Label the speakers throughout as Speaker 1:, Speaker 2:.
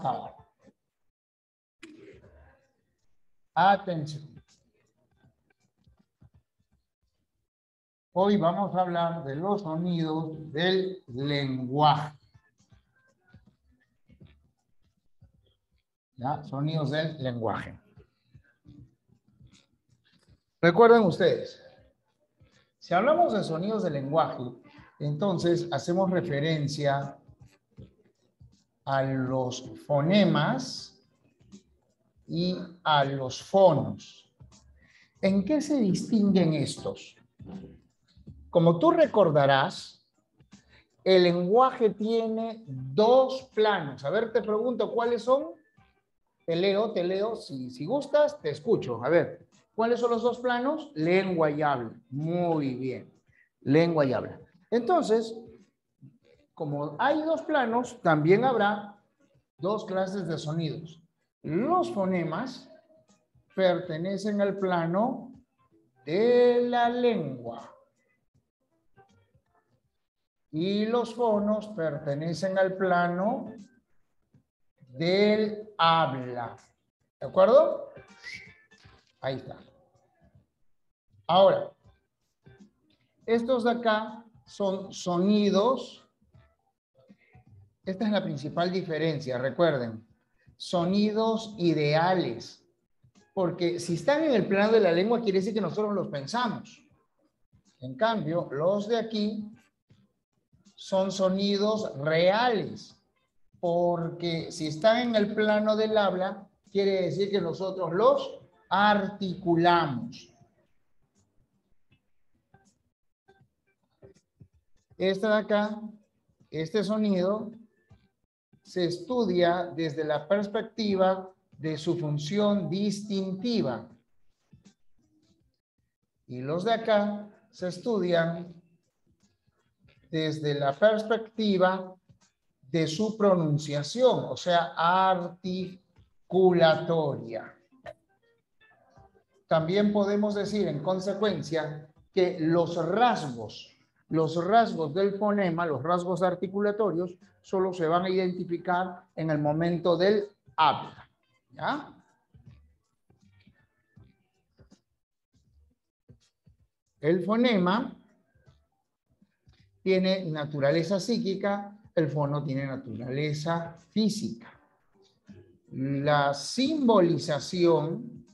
Speaker 1: a ver. Atención. Hoy vamos a hablar de los sonidos del lenguaje. ¿Ya? Sonidos del lenguaje. Recuerden ustedes, si hablamos de sonidos del lenguaje, entonces hacemos referencia a los fonemas y a los fonos. ¿En qué se distinguen estos? Como tú recordarás, el lenguaje tiene dos planos. A ver, te pregunto, ¿cuáles son? Te leo. Si gustas, te escucho. A ver, ¿cuáles son los dos planos? Lengua y habla. Muy bien. Lengua y habla. Entonces, como hay dos planos, también habrá dos clases de sonidos. Los fonemas pertenecen al plano de la lengua. Y los fonos pertenecen al plano del habla. ¿De acuerdo? Ahí está. Ahora, estos de acá son sonidos. Esta es la principal diferencia, recuerden. Sonidos ideales. Porque si están en el plano de la lengua, quiere decir que nosotros los pensamos. En cambio, los de aquí son sonidos reales. Porque si están en el plano del habla, quiere decir que nosotros los articulamos. Este de acá, este sonido, se estudia desde la perspectiva de su función distintiva. Y los de acá se estudian desde la perspectiva de su pronunciación, o sea, articulatoria. También podemos decir, en consecuencia, que los rasgos del fonema, los rasgos articulatorios, solo se van a identificar en el momento del habla. ¿Ya? El fonema tiene naturaleza psíquica, el fono tiene naturaleza física. La simbolización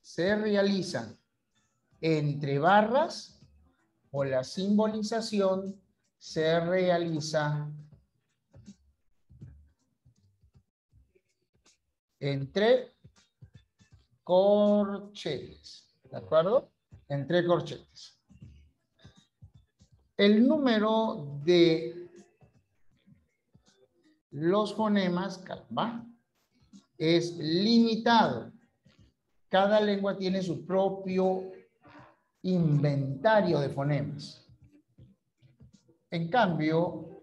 Speaker 1: se realiza entre barras o la simbolización se realiza entre corchetes. ¿De acuerdo? Entre corchetes. El número de los fonemas, calma, es limitado. Cada lengua tiene su propio inventario de fonemas. En cambio,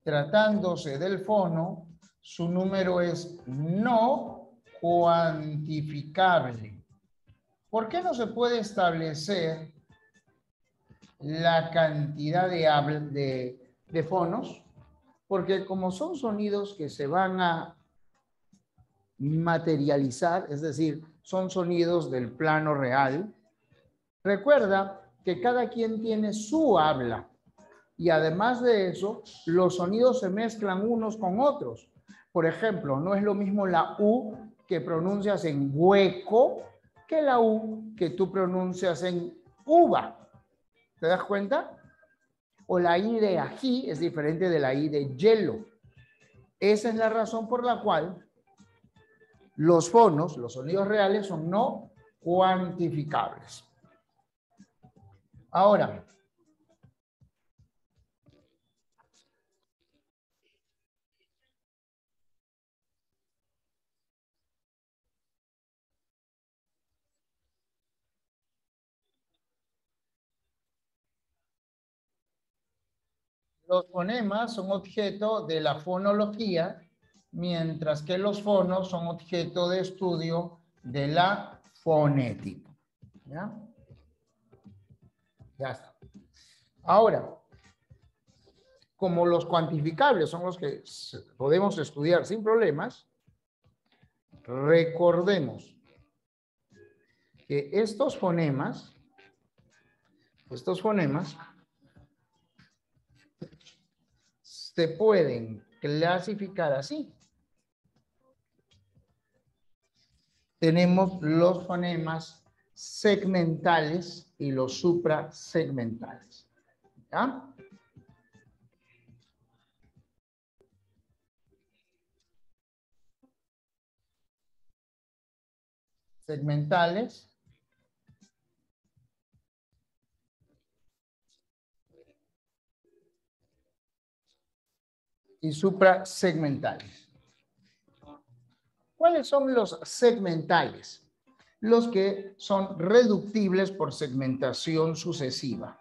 Speaker 1: tratándose del fono, su número es no cuantificable. ¿Por qué no se puede establecer la cantidad de fonos? Porque como son sonidos que se van a materializar, es decir, son sonidos del plano real, recuerda que cada quien tiene su habla y además de eso, los sonidos se mezclan unos con otros. Por ejemplo, no es lo mismo la U que pronuncias en hueco que la U que tú pronuncias en uva. ¿Te das cuenta? O la I de ají es diferente de la I de hielo. Esa es la razón por la cual los fonos, los sonidos reales, son no cuantificables. Ahora, los fonemas son objeto de la fonología, mientras que los fonos son objeto de estudio de la fonética. ¿Ya? Ya está. Ahora, como los cuantificables son los que podemos estudiar sin problemas, recordemos que estos fonemas se pueden clasificar así. Tenemos los fonemas segmentales y los suprasegmentales. ¿Ya? Segmentales y suprasegmentales. ¿Cuáles son los segmentales? Los que son reductibles por segmentación sucesiva.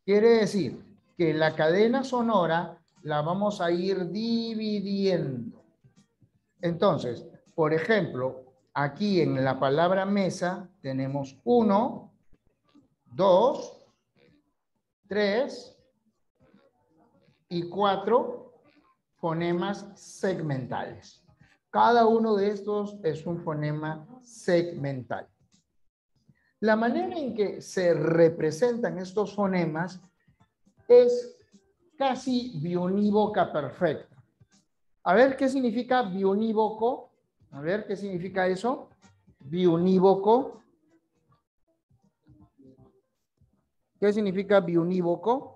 Speaker 1: Quiere decir que la cadena sonora la vamos a ir dividiendo. Entonces, por ejemplo, aquí en la palabra mesa tenemos 1, 2, 3 y 4 fonemas segmentales. Cada uno de estos es un fonema segmental. La manera en que se representan estos fonemas es casi biunívoca perfecta. A ver, ¿qué significa biunívoco? A ver, ¿qué significa eso? Biunívoco. ¿Qué significa biunívoco?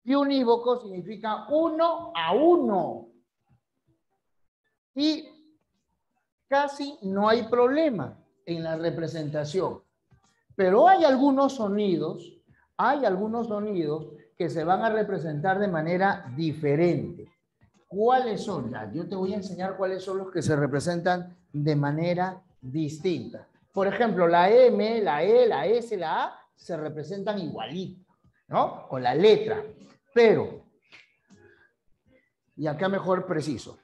Speaker 1: Biunívoco significa 1 a 1. Y casi no hay problema en la representación. Pero hay algunos sonidos que se van a representar de manera diferente. ¿Cuáles son? Yo te voy a enseñar cuáles son los que se representan de manera distinta. Por ejemplo, la M, la E, la S, la A se representan igualito, ¿no? Con la letra. Pero, y acá mejor preciso,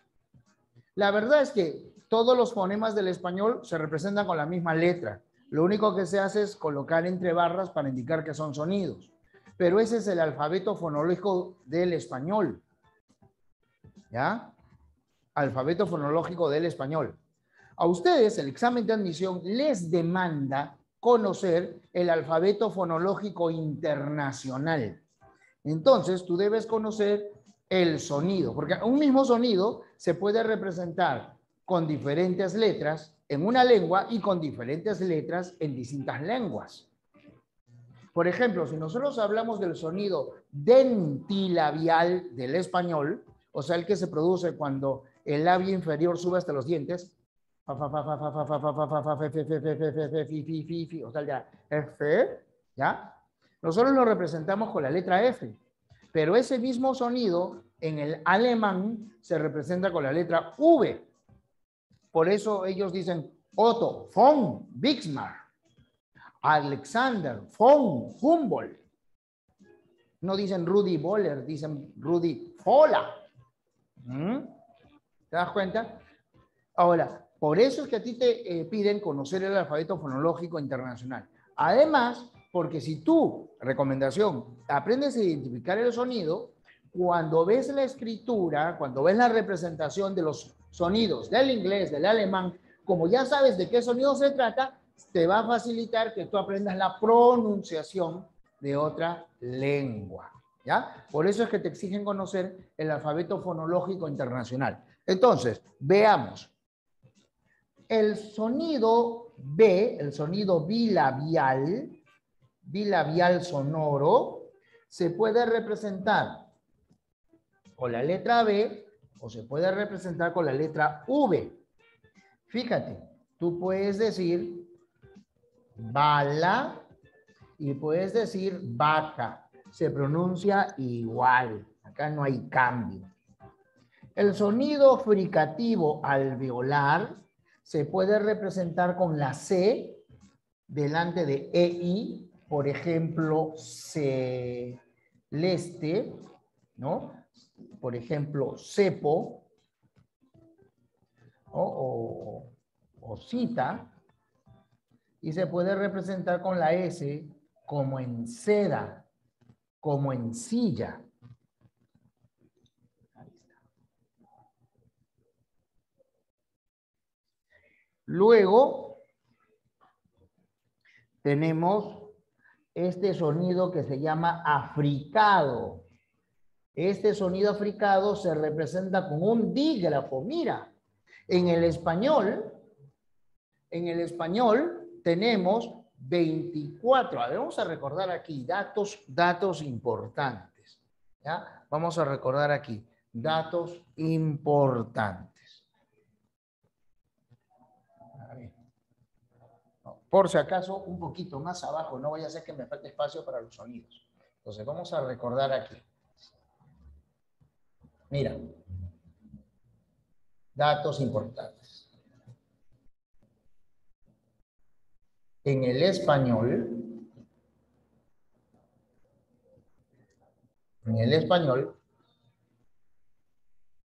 Speaker 1: la verdad es que todos los fonemas del español se representan con la misma letra. Lo único que se hace es colocar entre barras para indicar que son sonidos. Pero ese es el alfabeto fonológico del español. ¿Ya? Alfabeto fonológico del español. A ustedes el examen de admisión les demanda conocer el alfabeto fonológico internacional. Entonces, tú debes conocer el sonido, porque un mismo sonido se puede representar con diferentes letras en una lengua y con diferentes letras en distintas lenguas. Por ejemplo, si nosotros hablamos del sonido dentilabial del español, o sea, el que se produce cuando el labio inferior sube hasta los dientes, o sea, ya, F, ¿ya? Nosotros lo representamos con la letra F, pero ese mismo sonido en el alemán se representa con la letra V. Por eso ellos dicen Otto von Bismarck, Alexander von Humboldt. No dicen Rudi Boller, dicen Rudi Fola. ¿Te das cuenta? Ahora, por eso es que a ti te piden conocer el alfabeto fonológico internacional. Además, porque si tú, recomendación, aprendes a identificar el sonido, cuando ves la escritura, cuando ves la representación de los sonidos del inglés, del alemán, como ya sabes de qué sonido se trata, te va a facilitar que tú aprendas la pronunciación de otra lengua. ¿Ya? Por eso es que te exigen conocer el alfabeto fonológico internacional. Entonces, veamos. El sonido B, el sonido bilabial sonoro, se puede representar con la letra B o se puede representar con la letra V. Fíjate, tú puedes decir bala y puedes decir vaca. Se pronuncia igual. Acá no hay cambio. El sonido fricativo alveolar se puede representar con la C delante de EI por ejemplo, celeste, ¿no? Por ejemplo, cepo, ¿no? O cita, y se puede representar con la S como en seda, como en silla. Ahí está. Luego tenemos este sonido que se llama africado. Este sonido africado se representa con un dígrafo. Mira, en el español tenemos 24. A ver, vamos a recordar aquí datos importantes. ¿Ya? Vamos a recordar aquí datos importantes. A ver. Por si acaso, un poquito más abajo, no vaya a ser que me falte espacio para los sonidos. Entonces, vamos a recordar aquí. Mira, datos importantes. En el español,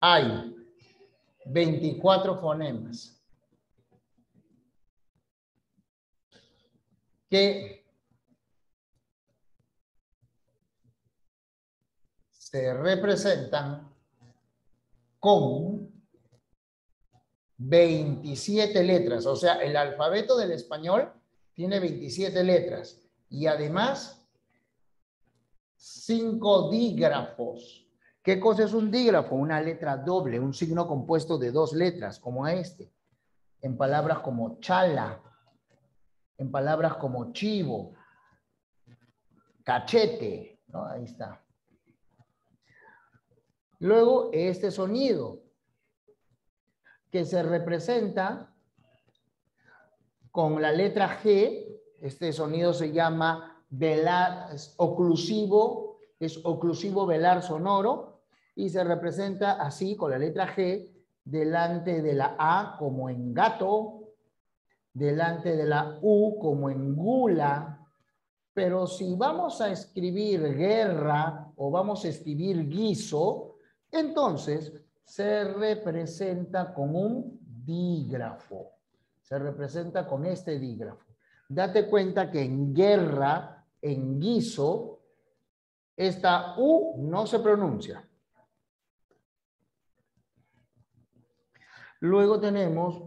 Speaker 1: hay 24 fonemas que se representan con 27 letras. O sea, el alfabeto del español tiene 27 letras y además 5 dígrafos. ¿Qué cosa es un dígrafo? Una letra doble, un signo compuesto de 2 letras, como este. En palabras como chala, en palabras como chivo, cachete, ¿no? Ahí está. Luego, este sonido que se representa con la letra G, este sonido se llama velar, es oclusivo velar sonoro, y se representa así con la letra G delante de la A como en gato, delante de la U como en gula. Pero si vamos a escribir guerra o vamos a escribir guiso, entonces se representa con un dígrafo. Se representa con este dígrafo. Date cuenta que en guerra, en guiso, esta U no se pronuncia. Luego tenemos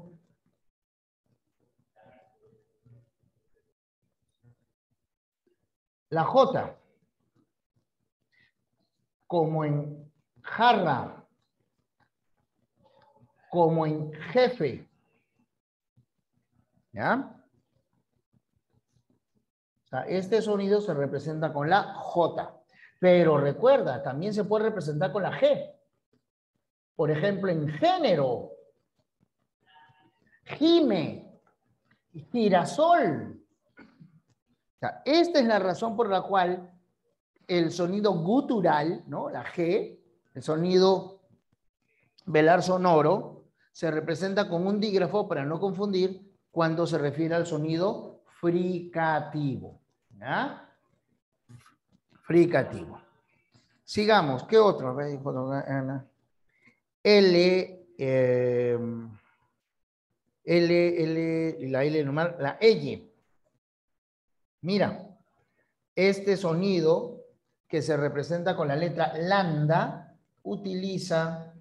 Speaker 1: la J, como en jarra, como en jefe. ¿Ya? O sea, este sonido se representa con la J. Pero recuerda, también se puede representar con la G. Por ejemplo, en género, gime, girasol. O sea, esta es la razón por la cual el sonido gutural, ¿no? La G, el sonido velar sonoro, se representa con un dígrafo para no confundir cuando se refiere al sonido fricativo. ¿Ya? Fricativo. Sigamos. ¿Qué otro? La L normal, la L. Mira, este sonido que se representa con la letra lambda utiliza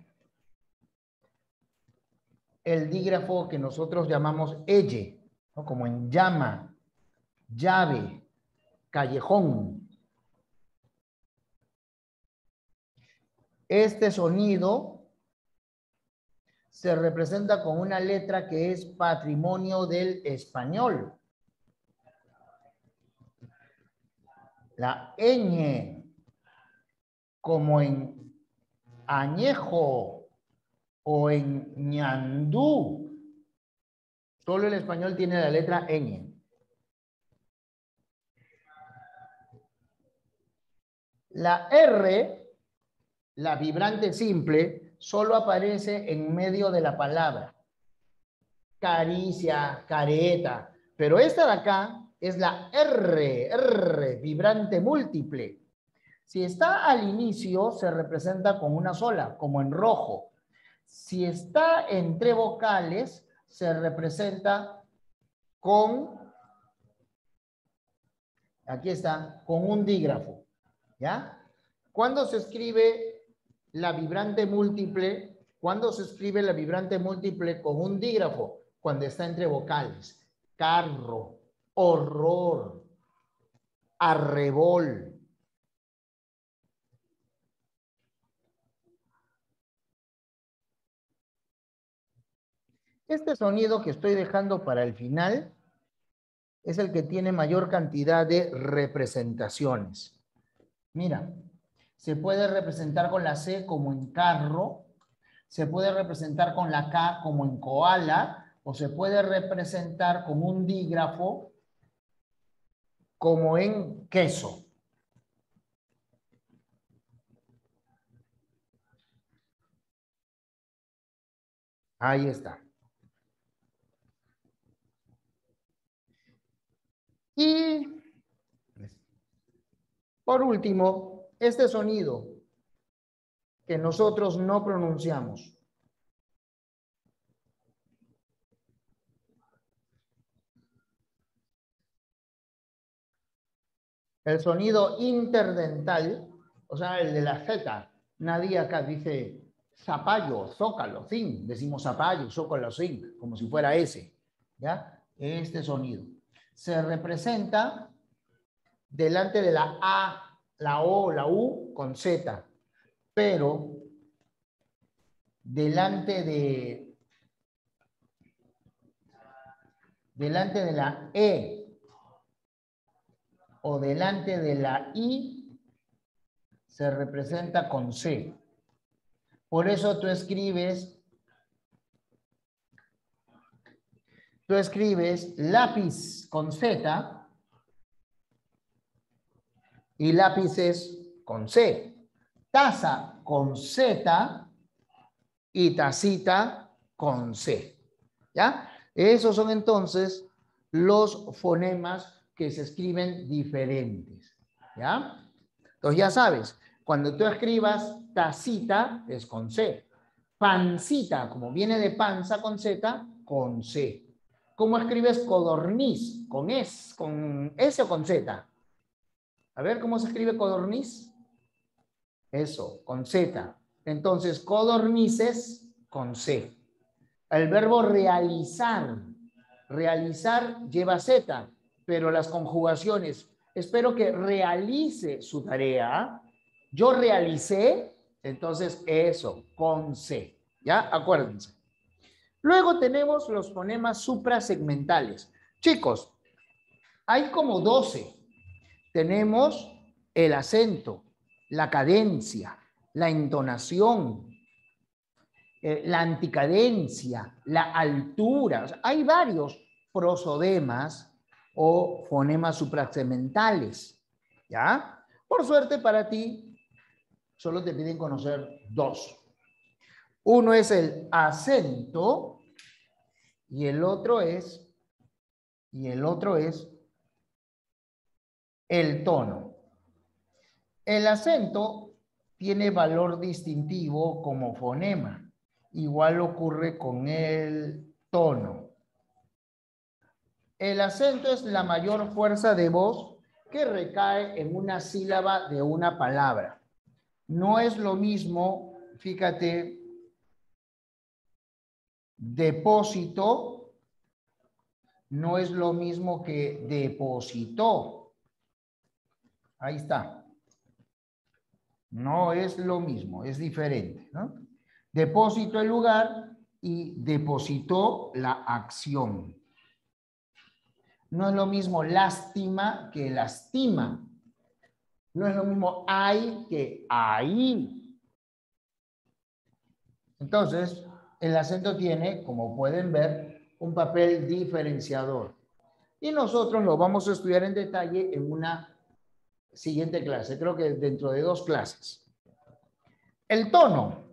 Speaker 1: el dígrafo que nosotros llamamos elle, ¿no? Como en llama, llave, callejón. Este sonido se representa con una letra que es patrimonio del español. La ñ, como en añejo o en ñandú. Solo el español tiene la letra ñ. La R, la vibrante simple, solo aparece en medio de la palabra. Caricia, careta. Pero esta de acá es la R, vibrante múltiple. Si está al inicio, se representa con una sola, como en rojo. Si está entre vocales, se representa con, aquí está, con un dígrafo, ¿ya? ¿Cuándo se escribe la vibrante múltiple? ¿Cuándo se escribe la vibrante múltiple con un dígrafo? Cuando está entre vocales. Carro, horror, arrebol. Este sonido que estoy dejando para el final es el que tiene mayor cantidad de representaciones. Mira, se puede representar con la C como en carro, se puede representar con la K como en koala, o se puede representar con un dígrafo como en queso. Ahí está. Y por último, este sonido que nosotros no pronunciamos. El sonido interdental, o sea, el de la Z. Nadie acá dice zapallo, zócalo, zinc. Decimos zapallo, zócalo, zinc, como si fuera ese. ¿Ya? Este sonido. Se representa delante de la A, la O, la U con Z. Pero delante de la E o delante de la I se representa con C. Por eso tú escribes lápiz con Z y lápices con C. Taza con Z y tacita con C. ¿Ya? Esos son entonces los fonemas que se escriben diferentes. ¿Ya? Entonces ya sabes, cuando tú escribas tacita es con C. Pancita, como viene de panza con Z, con C. ¿Cómo escribes codorniz? ¿Con S o con Z? A ver, ¿cómo se escribe codorniz? Eso, con Z. Entonces, codornices con C. El verbo realizar. Realizar lleva Z, pero las conjugaciones. Espero que realice su tarea. Yo realicé, entonces eso, con C. ¿Ya? Acuérdense. Luego tenemos los fonemas suprasegmentales. Chicos, hay como 12. Tenemos el acento, la cadencia, la entonación, la anticadencia, la altura. O sea, hay varios prosodemas o fonemas suprasegmentales. ¿Ya? Por suerte para ti, solo te piden conocer 2. Uno es el acento y el otro es el tono. El acento tiene valor distintivo como fonema. Igual ocurre con el tono. El acento es la mayor fuerza de voz que recae en una sílaba de una palabra. No es lo mismo, fíjate, depósito, no es lo mismo que depositó. Ahí está. No es lo mismo, es diferente, ¿no? Depósito el lugar y depositó la acción. No es lo mismo lástima que lastima. No es lo mismo hay que ahí. Entonces, el acento tiene, como pueden ver, un papel diferenciador. Y nosotros lo vamos a estudiar en detalle en una siguiente clase, creo que dentro de 2 clases. El tono.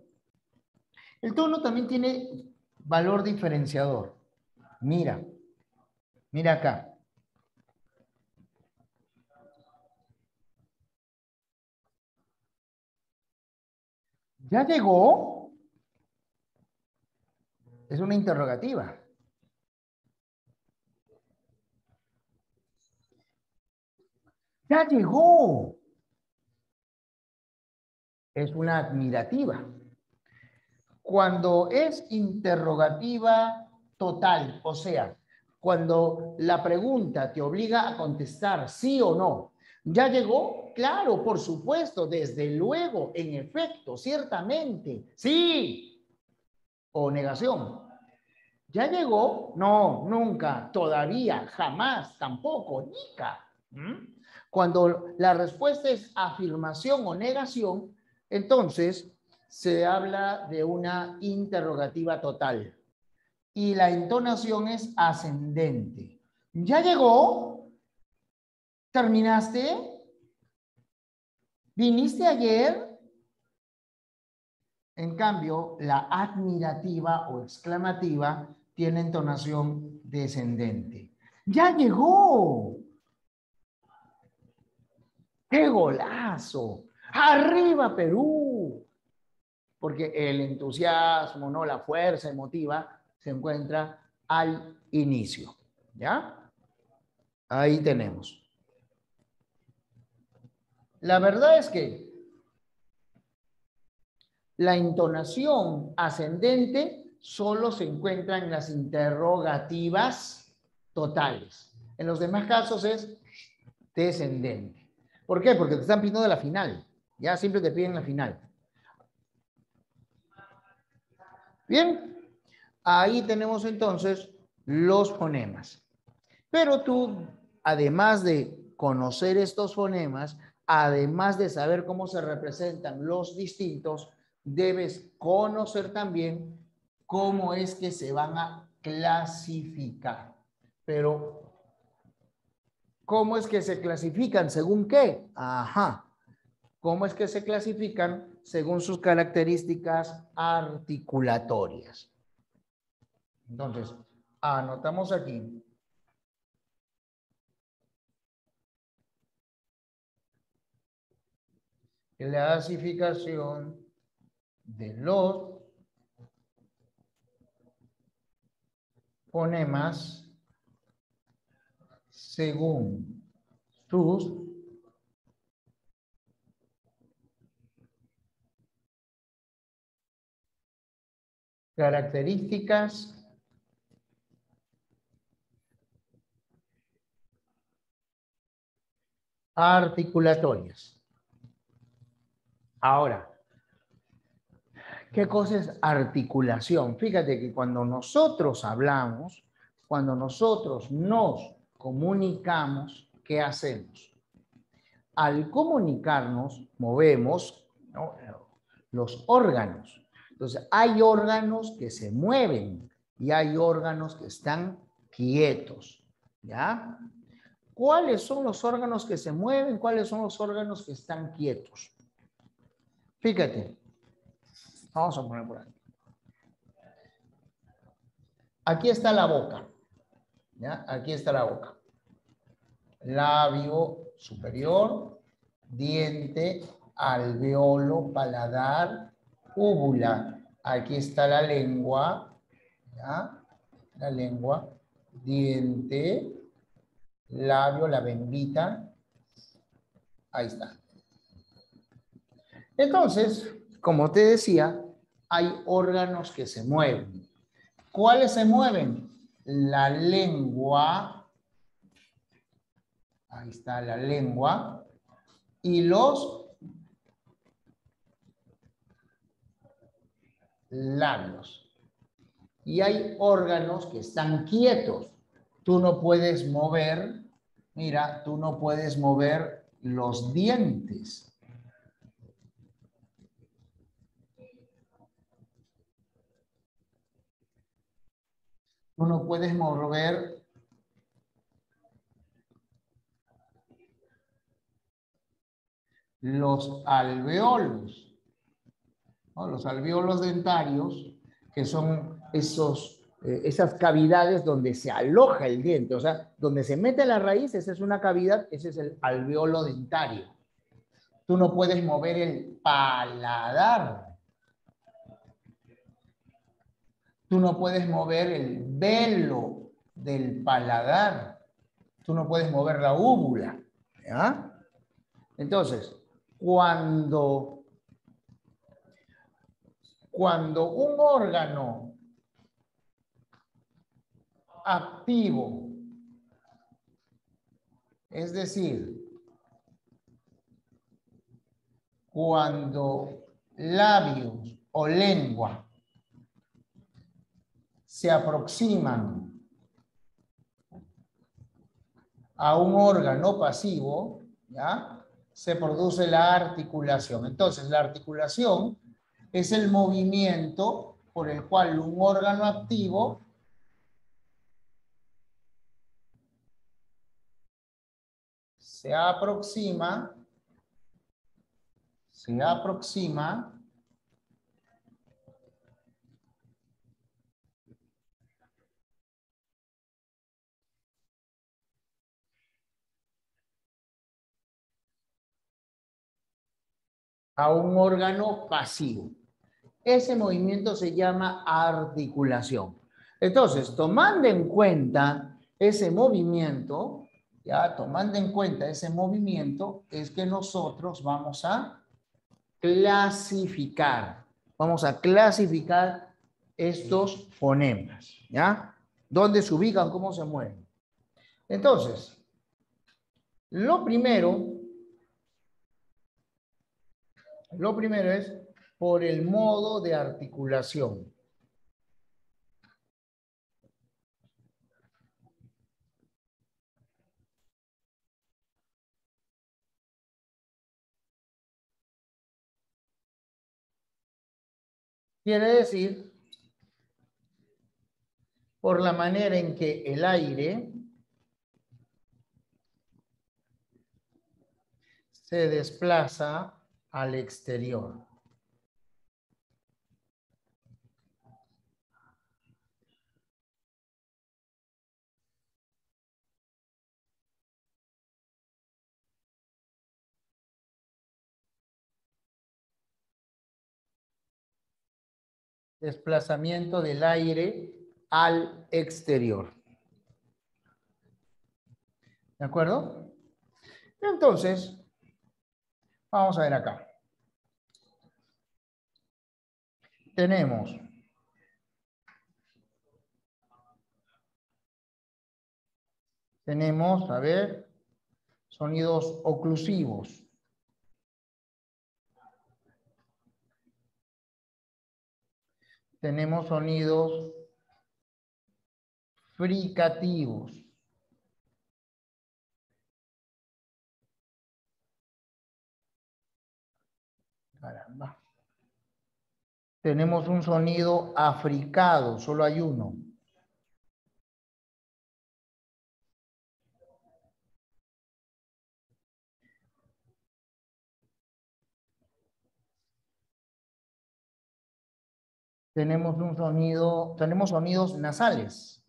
Speaker 1: El tono también tiene valor diferenciador. Mira acá. ¿Ya llegó? Es una interrogativa. ¡Ya llegó! Es una admirativa. Cuando es interrogativa total, o sea, cuando la pregunta te obliga a contestar sí o no, ¿ya llegó? Claro, por supuesto, desde luego, en efecto, ciertamente, sí, o negación. ¿Ya llegó? No, nunca, todavía, jamás, tampoco, nunca. Cuando la respuesta es afirmación o negación, entonces se habla de una interrogativa total. Y la entonación es ascendente. ¿Ya llegó? ¿Terminaste? ¿Viniste ayer? En cambio, la admirativa o exclamativa tiene entonación descendente. ¡Ya llegó! ¡Qué golazo! ¡Arriba Perú! Porque el entusiasmo, ¿no? La fuerza emotiva se encuentra al inicio. ¿Ya? Ahí tenemos. La verdad es que la entonación ascendente solo se encuentra en las interrogativas totales. En los demás casos es descendente. ¿Por qué? Porque te están pidiendo de la final. Ya siempre te piden la final. Bien, ahí tenemos entonces los fonemas. Pero tú, además de conocer estos fonemas, además de saber cómo se representan los distintos, debes conocer también cómo es que se van a clasificar. Pero, ¿cómo es que se clasifican? ¿Según qué? Ajá. ¿Cómo es que se clasifican? Según sus características articulatorias. Entonces, anotamos aquí. Clasificación de los fonemas según sus características articulatorias. Ahora, ¿qué cosa es articulación? Fíjate que cuando nosotros hablamos, cuando nosotros nos comunicamos, ¿qué hacemos? Al comunicarnos, movemos, ¿no?, los órganos. Entonces, hay órganos que se mueven y hay órganos que están quietos, ¿ya? ¿Cuáles son los órganos que se mueven? ¿Cuáles son los órganos que están quietos? Fíjate, vamos a poner por aquí. Aquí está la boca, ¿ya? Aquí está la boca. Labio superior, diente, alveolo, paladar, úvula. Aquí está la lengua, ¿ya? La lengua, diente, labio, la bembita. Ahí está. Entonces, como te decía, hay órganos que se mueven. ¿Cuáles se mueven? La lengua. Ahí está la lengua. Y los labios. Y hay órganos que están quietos. Tú no puedes mover, mira, tú no puedes mover los dientes. Tú no puedes mover los alveolos, ¿no? Los alveolos dentarios, que son esas cavidades donde se aloja el diente, o sea, donde se mete la raíz, esa es una cavidad, ese es el alveolo dentario. Tú no puedes mover el paladar. Tú no puedes mover el velo del paladar. Tú no puedes mover la úvula. ¿Ya? Entonces, cuando un órgano activo, es decir, cuando labios o lengua se aproximan a un órgano pasivo, ¿ya? Se produce la articulación. Entonces, la articulación es el movimiento por el cual un órgano activo se aproxima a un órgano pasivo. Ese movimiento se llama articulación. Entonces, tomando en cuenta ese movimiento, ya tomando en cuenta ese movimiento, es que nosotros vamos a clasificar. Vamos a clasificar estos fonemas, ¿ya? ¿Dónde se ubican? ¿Cómo se mueven? Entonces, lo primero es por el modo de articulación. Quiere decir, por la manera en que el aire se desplaza al exterior. Desplazamiento del aire al exterior. ¿De acuerdo? Entonces, vamos a ver acá. Tenemos a ver, sonidos oclusivos. Tenemos sonidos fricativos. Caramba. Tenemos un sonido africado, solo hay uno. Tenemos sonidos nasales.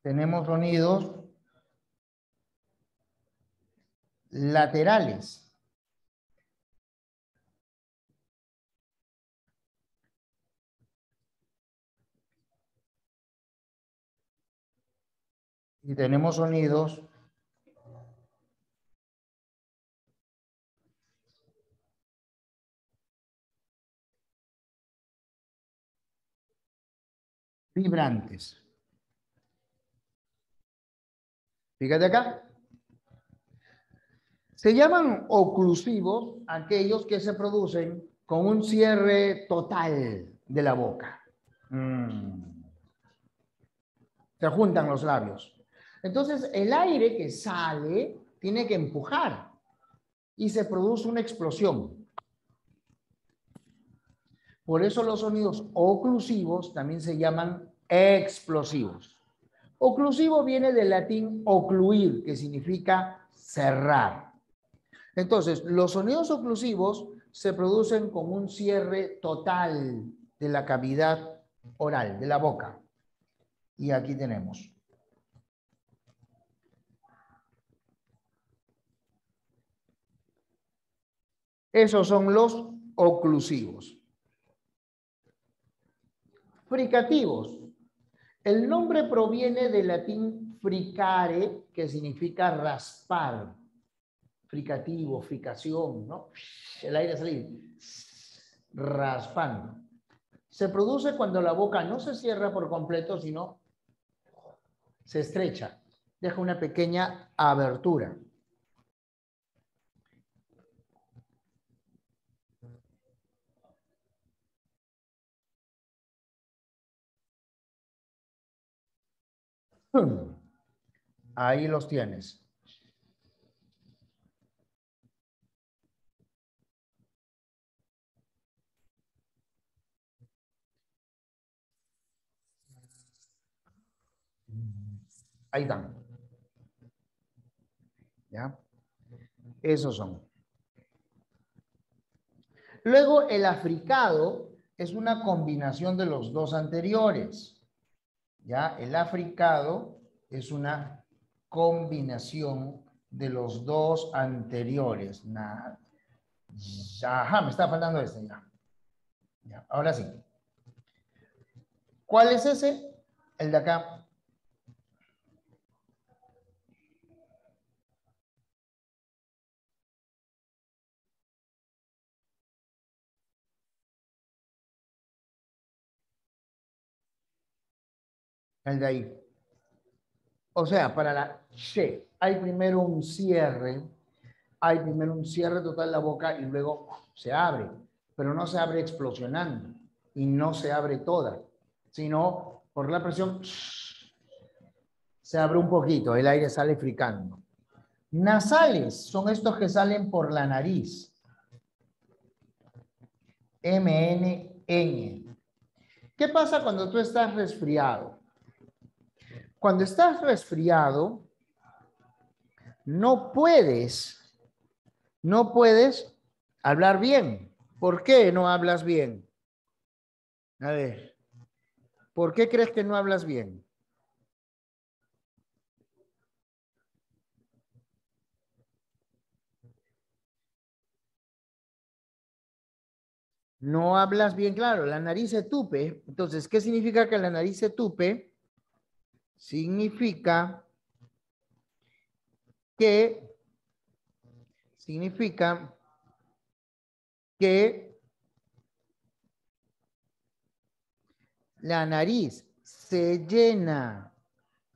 Speaker 1: Tenemos sonidos laterales. Y tenemos sonidos vibrantes. Fíjate acá. Se llaman oclusivos aquellos que se producen con un cierre total de la boca. Se juntan los labios. Entonces, el aire que sale tiene que empujar y se produce una explosión. Por eso los sonidos oclusivos también se llaman explosivos. Oclusivo viene del latín ocluir, que significa cerrar. Entonces, los sonidos oclusivos se producen con un cierre total de la cavidad oral, de la boca. Y aquí tenemos. Esos son los oclusivos. Fricativos. El nombre proviene del latín fricare, que significa raspar. Fricativo, fricación, ¿no? El aire salir. Raspando. Se produce cuando la boca no se cierra por completo, sino se estrecha. Deja una pequeña abertura. Ahí los tienes. Ahí están. ¿Ya? Esos son. Luego, el africado es una combinación de los dos anteriores. ¿Ya? El africado es una combinación de los dos anteriores. Ajá, me está faltando este ya. Ya. Ahora sí. ¿Cuál es ese? El de acá. El de ahí. O sea, para la she hay primero un cierre. Hay primero un cierre total de la boca y luego se abre. Pero no se abre explosionando. Y no se abre toda. Sino por la presión se abre un poquito. El aire sale fricando. Nasales son estos que salen por la nariz. MNN. ¿Qué pasa cuando tú estás resfriado? Cuando estás resfriado, no puedes hablar bien. ¿Por qué no hablas bien? A ver, ¿por qué crees que no hablas bien? No hablas bien, claro, la nariz se tupe. Entonces, ¿qué significa que la nariz se tupe? Significa que la nariz se llena.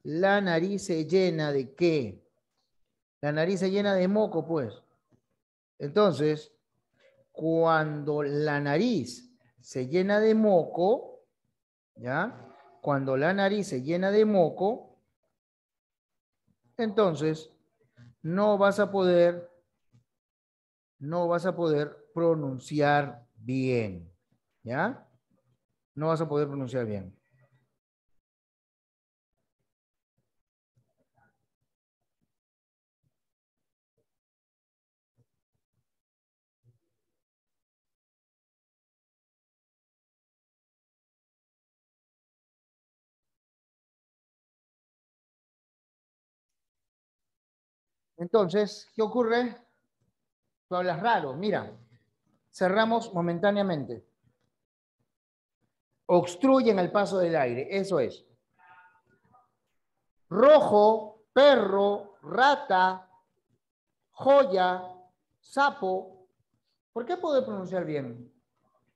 Speaker 1: La nariz se llena ¿de qué? La nariz se llena de moco, pues. Entonces, cuando la nariz se llena de moco, ¿ya? Cuando la nariz se llena de moco, entonces no vas a poder pronunciar bien, ¿ya? No vas a poder pronunciar bien. Entonces, ¿qué ocurre? Tú hablas raro. Mira, cerramos momentáneamente. Obstruyen el paso del aire. Eso es. Rojo, perro, rata, joya, sapo. ¿Por qué puedo pronunciar bien?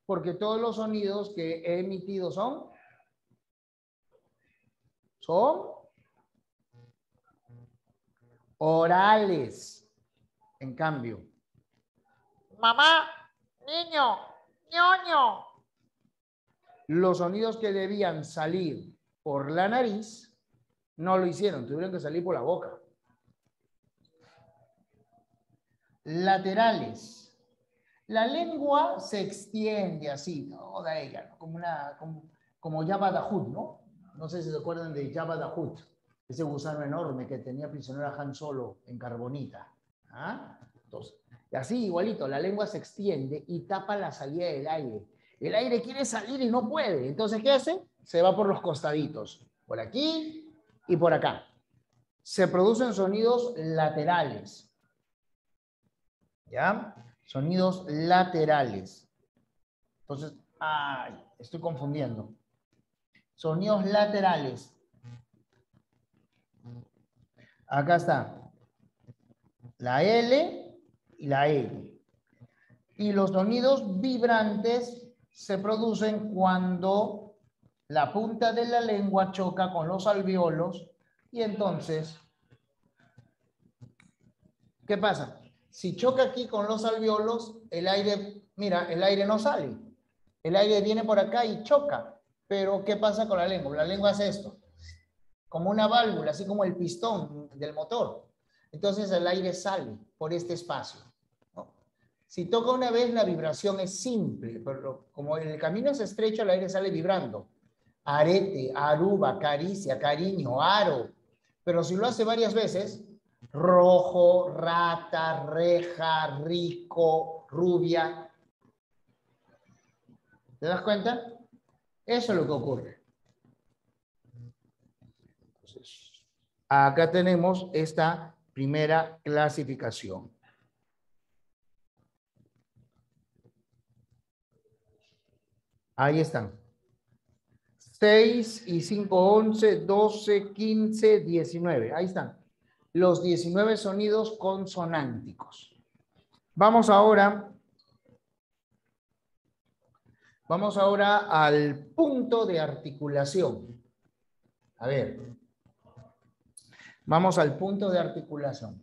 Speaker 1: Porque todos los sonidos que he emitido son orales. En cambio, mamá, niño, ñoño. Los sonidos que debían salir por la nariz no lo hicieron, tuvieron que salir por la boca. Laterales. La lengua se extiende así, toda ella, ¿no? Como Jabba the Hutt, ¿no? No sé si se acuerdan de Jabba the Hutt, ese gusano enorme que tenía prisionero a Han Solo en carbonita. ¿Ah? Entonces, así igualito, la lengua se extiende y tapa la salida del aire. El aire quiere salir y no puede. Entonces, ¿qué hace? Se va por los costaditos, por aquí y por acá. Se producen sonidos laterales. ¿Ya? Sonidos laterales. Entonces, ay, estoy confundiendo. Sonidos laterales. Acá está. La L y la L. Y los sonidos vibrantes se producen cuando la punta de la lengua choca con los alvéolos y entonces, ¿qué pasa? Si choca aquí con los alvéolos, el aire, mira, el aire no sale. El aire viene por acá y choca. Pero ¿qué pasa con la lengua? La lengua hace esto, como una válvula, así como el pistón del motor. Entonces el aire sale por este espacio, ¿no? Si toca una vez, la vibración es simple, pero como el camino es estrecho, el aire sale vibrando. Arete, aruba, caricia, cariño, aro. Pero si lo hace varias veces, rojo, rata, reja, rico, rubia. ¿Te das cuenta? Eso es lo que ocurre. Entonces, acá tenemos esta primera clasificación. Ahí están. 6 y 5, 11, 12, 15, 19. Ahí están. Los 19 sonidos consonánticos. Vamos ahora al punto de articulación. A ver. Vamos al punto de articulación.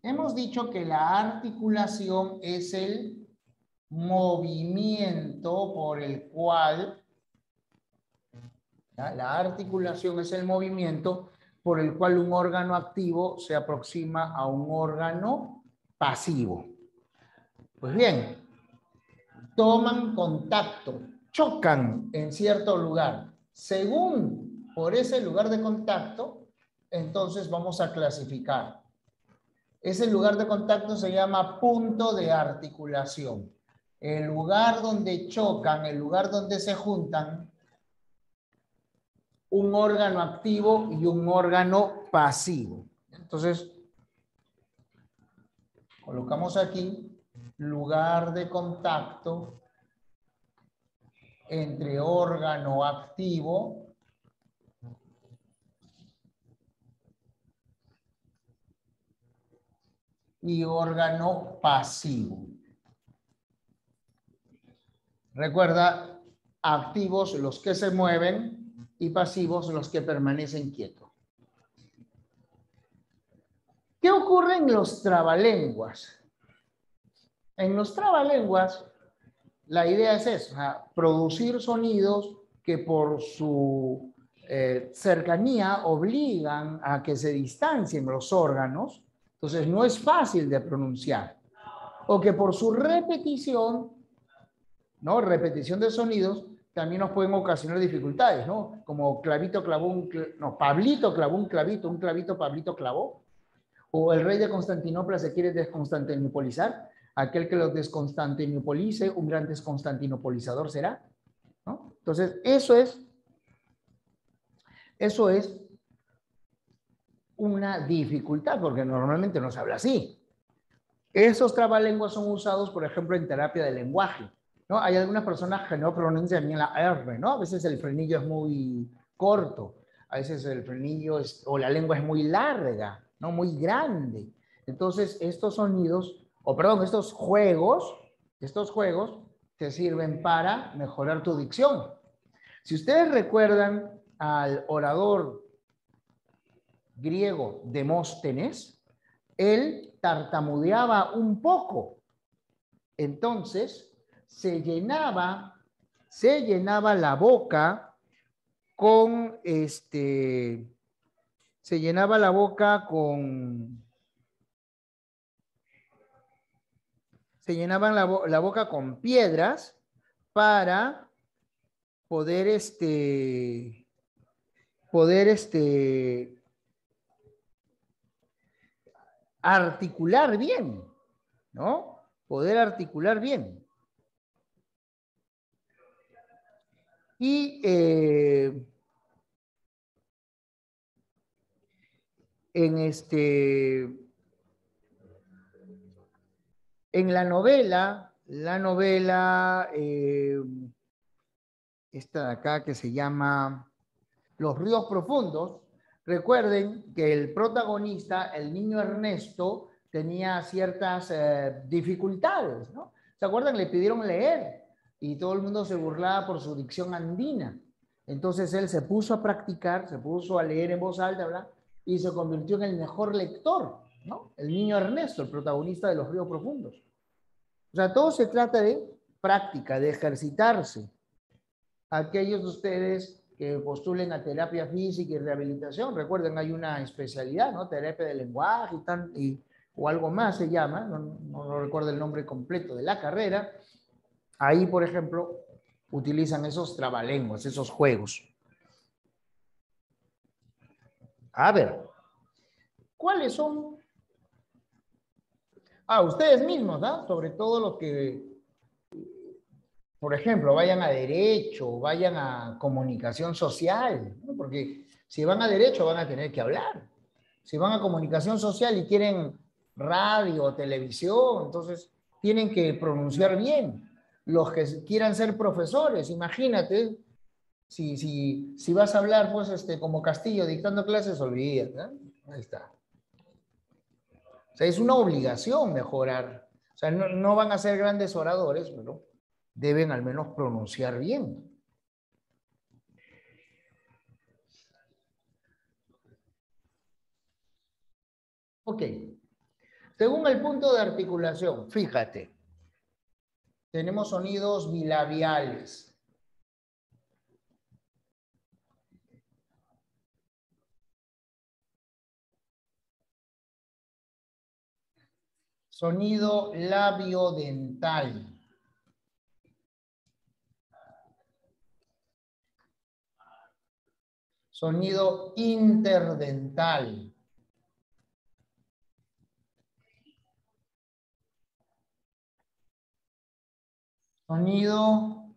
Speaker 1: Hemos dicho que la articulación es el movimiento por el cual, ¿ya? La articulación es el movimiento por el cual un órgano activo se aproxima a un órgano pasivo. Pues bien, toman contacto, chocan en cierto lugar. Según por ese lugar de contacto, entonces vamos a clasificar. Ese lugar de contacto se llama punto de articulación. El lugar donde chocan, el lugar donde se juntan un órgano activo y un órgano pasivo. Entonces, colocamos aquí lugar de contacto entre órgano activo y órgano pasivo. Recuerda, activos los que se mueven y pasivos los que permanecen quietos. ¿Qué ocurre en los trabalenguas? En los trabalenguas, la idea es eso, producir sonidos que por su cercanía obligan a que se distancien los órganos, entonces no es fácil de pronunciar, o que por su repetición, ¿no? Repetición de sonidos, también nos pueden ocasionar dificultades, ¿no? Como clavito clavó Pablito clavó un clavito Pablito clavó, o el rey de Constantinopla se quiere desconstantinopolizar, aquel que lo desconstantinopolice, un gran desconstantinopolizador será, ¿no? Entonces, eso es una dificultad, porque normalmente no se habla así. Esos trabalenguas son usados, por ejemplo, en terapia del lenguaje, ¿no? Hay algunas personas que no pronuncian bien la R, ¿no? A veces el frenillo es muy corto, a veces el frenillo o la lengua es muy larga, ¿no? Muy grande. Entonces, estos sonidos, estos juegos te sirven para mejorar tu dicción. Si ustedes recuerdan al orador griego Demóstenes, él tartamudeaba un poco. Entonces, se llenaba la boca con se llenaba la boca con la boca con piedras para poder articular bien, ¿no? Poder articular bien. Y En la novela, esta de acá que se llama Los ríos profundos, recuerden que el protagonista, el niño Ernesto, tenía ciertas dificultades, ¿no? ¿Se acuerdan? Le pidieron leer y todo el mundo se burlaba por su dicción andina. Entonces él se puso a practicar, se puso a leer en voz alta, ¿verdad? Y se convirtió en el mejor lector, ¿no? El niño Ernesto, el protagonista de Los ríos profundos. O sea, todo se trata de práctica, de ejercitarse. Aquellos de ustedes que postulen a terapia física y rehabilitación, recuerden, hay una especialidad, ¿no? Terapia del lenguaje o algo más se llama, no recuerdo el nombre completo de la carrera. Ahí, por ejemplo, utilizan esos trabalenguas, esos juegos. A ver, ¿cuáles son? Ustedes mismos, ¿no? Sobre todo los que, por ejemplo, vayan a derecho, vayan a comunicación social, ¿no? Porque si van a derecho van a tener que hablar. Si van a comunicación social y quieren radio o televisión, entonces tienen que pronunciar bien. Los que quieran ser profesores, imagínate, si vas a hablar pues como Castillo dictando clases, olvídate, ¿no? Ahí está. O sea, es una obligación mejorar. O sea, no van a ser grandes oradores, pero deben al menos pronunciar bien. Ok. Según el punto de articulación, fíjate, tenemos sonidos bilabiales. Sonido labiodental. Sonido interdental. Sonido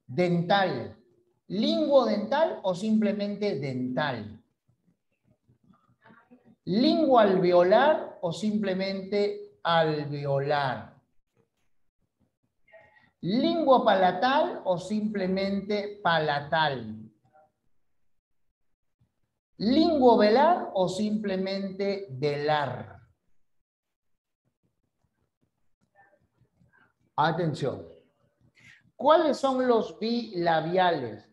Speaker 1: dental. ¿Linguodental o simplemente dental? ¿Linguoalveolar o simplemente alveolar? ¿Linguopalatal o simplemente palatal? ¿Linguovelar o simplemente velar? Atención. ¿Cuáles son los bilabiales?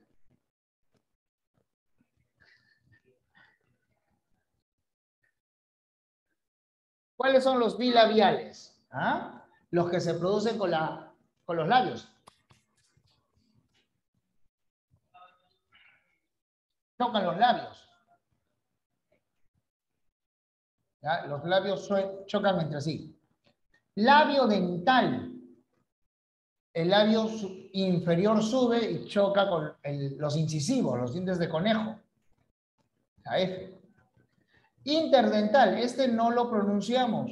Speaker 1: ¿Cuáles son los bilabiales? ¿Ah? Los que se producen con los labios. Tocan los labios. ¿Ya? Los labios chocan entre sí. Labio dental. El labio inferior sube y choca con los incisivos, los dientes de conejo. La F. Interdental. Este no lo pronunciamos.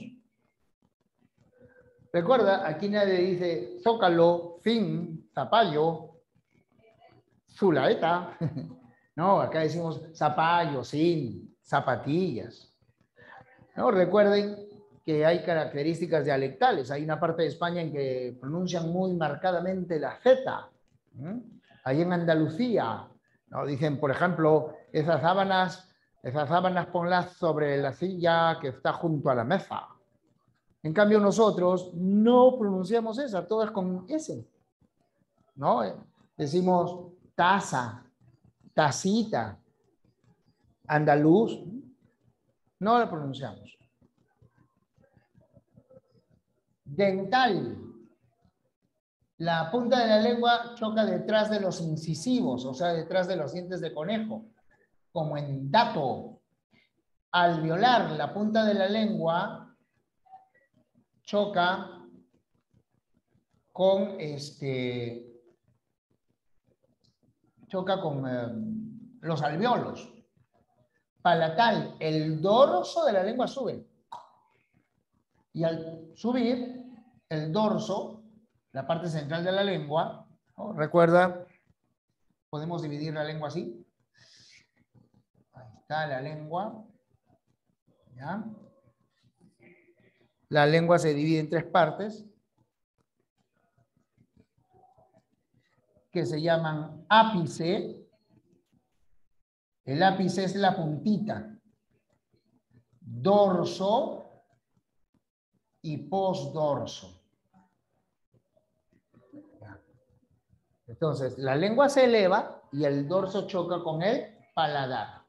Speaker 1: Recuerda, aquí nadie dice zócalo, fin, zapallo, zulaeta. No, acá decimos zapallo, sin, zapatillas. ¿No? Recuerden que hay características dialectales. Hay una parte de España en que pronuncian muy marcadamente la Z. Ahí en Andalucía, ¿no? Dicen, por ejemplo, esas sábanas ponlas sobre la silla que está junto a la mesa. En cambio nosotros no pronunciamos esa, todas con S, ¿no? Decimos taza, tacita, andaluz, no la pronunciamos. Dental. La punta de la lengua choca detrás de los incisivos, o sea, detrás de los dientes de conejo, como en dato. Alveolar, la punta de la lengua choca con los alveolos. Palatal, el dorso de la lengua sube. Y al subir, el dorso, la parte central de la lengua, ¿no? Recuerda, podemos dividir la lengua así. Ahí está la lengua. ¿Ya? La lengua se divide en tres partes que se llaman ápice. El ápice es la puntita. Dorso y postdorso. Entonces, la lengua se eleva y el dorso choca con el paladar.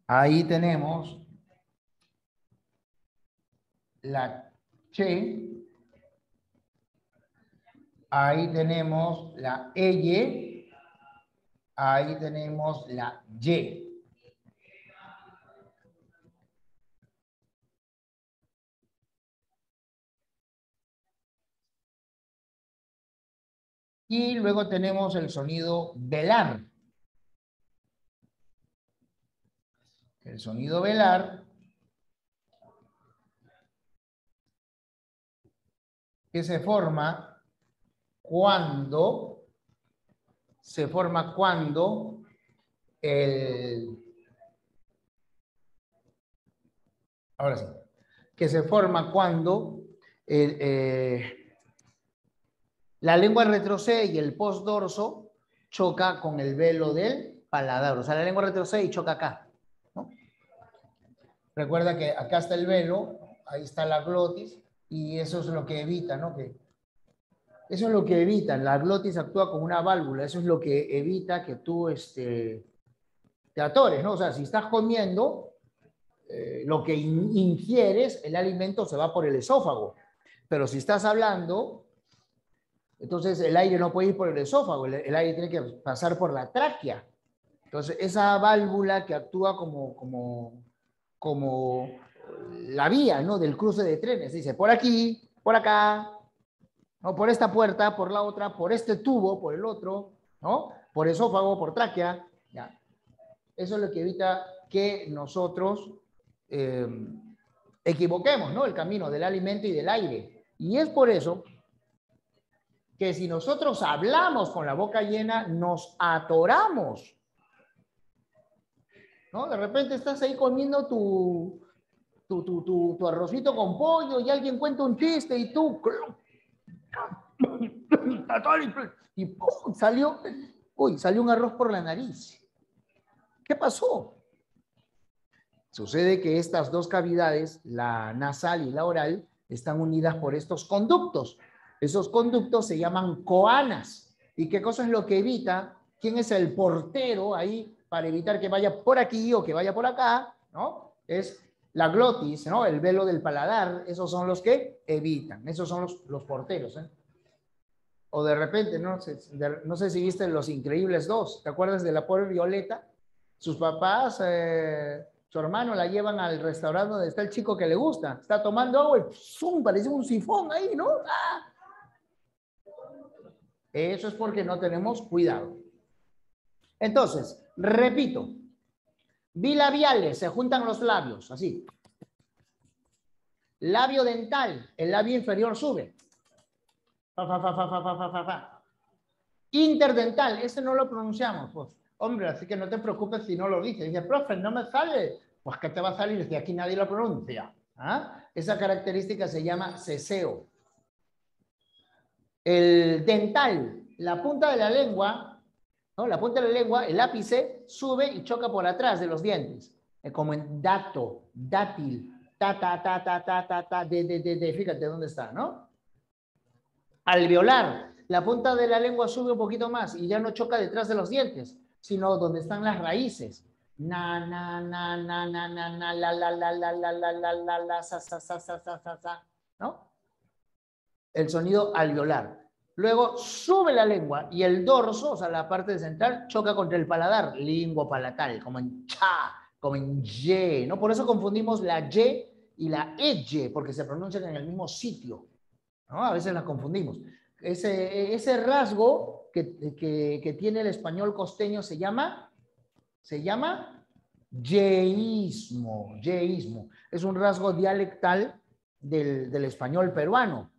Speaker 1: Ahí tenemos la che. Ahí tenemos la eye. Ahí tenemos la y. Y luego tenemos el sonido velar. El sonido velar que se forma cuando ahora sí, que se forma cuando la lengua retrocede y el postdorso choca con el velo del paladar. O sea, la lengua retrocede y choca acá, ¿no? Recuerda que acá está el velo, ahí está la glotis, y eso es lo que evita, ¿no? Eso es lo que evita. La glotis actúa como una válvula, eso es lo que evita que tú te atores, ¿no? O sea, si estás comiendo, lo que ingieres, el alimento se va por el esófago. Pero si estás hablando, entonces el aire no puede ir por el esófago, el aire tiene que pasar por la tráquea. Entonces, esa válvula que actúa como la vía, ¿no? Del cruce de trenes. Dice, por aquí, por acá, ¿no? Por esta puerta, por la otra, por este tubo, por el otro, ¿no? Por esófago, por tráquea, ¿ya? Eso es lo que evita que nosotros equivoquemos, ¿no? El camino del alimento y del aire. Y es por eso que si nosotros hablamos con la boca llena, nos atoramos, ¿no? De repente estás ahí comiendo tu arrocito con pollo y alguien cuenta un chiste y tú y ¡pum! salió un arroz por la nariz. ¿Qué pasó? Sucede que estas dos cavidades, la nasal y la oral, están unidas por estos conductos. Esos conductos se llaman coanas. ¿Y qué cosa es lo que evita? ¿Quién es el portero ahí para evitar que vaya por aquí o que vaya por acá? ¿No? Es la glotis, ¿no? El velo del paladar. Esos son los que evitan. Esos son los porteros, ¿eh? O de repente, no sé si viste Los Increíbles 2. ¿Te acuerdas de la pobre Violeta? Sus papás, su hermano la llevan al restaurante donde está el chico que le gusta. Está tomando agua y ¡zum! Parece un sifón ahí, ¿no? ¡Ah! Eso es porque no tenemos cuidado. Entonces, repito. Bilabiales, se juntan los labios, así. Labio dental, el labio inferior sube. Fa, fa, fa, fa, fa, fa, fa, fa. Interdental, ese no lo pronunciamos, pues. Hombre, así que no te preocupes si no lo dices. Dice, profe, no me sale. Pues ¿qué te va a salir si aquí nadie lo pronuncia? ¿Ah? Esa característica se llama ceseo. El dental, la punta de la lengua, ¿no? La punta de la lengua, el ápice, sube y choca por atrás de los dientes. Como en dato, dátil, ta, ta, ta, ta, ta, ta, ta, de. Fíjate dónde está, ¿no? Alveolar, la punta de la lengua sube un poquito más y ya no choca detrás de los dientes, sino donde están las raíces. Na, na, na, na, na, na, na, la, la, la, la, la, la, la, la, la, sa, sa, sa, sa, sa, sa, sa, ¿no? El sonido alveolar. Luego sube la lengua y el dorso, o sea, la parte central, choca contra el paladar, lingüopalatal, como en cha, como en ye, ¿no? Por eso confundimos la y y la eye, porque se pronuncian en el mismo sitio, ¿no? A veces las confundimos. Ese rasgo que tiene el español costeño se llama yeísmo. Yeísmo. Es un rasgo dialectal del español peruano.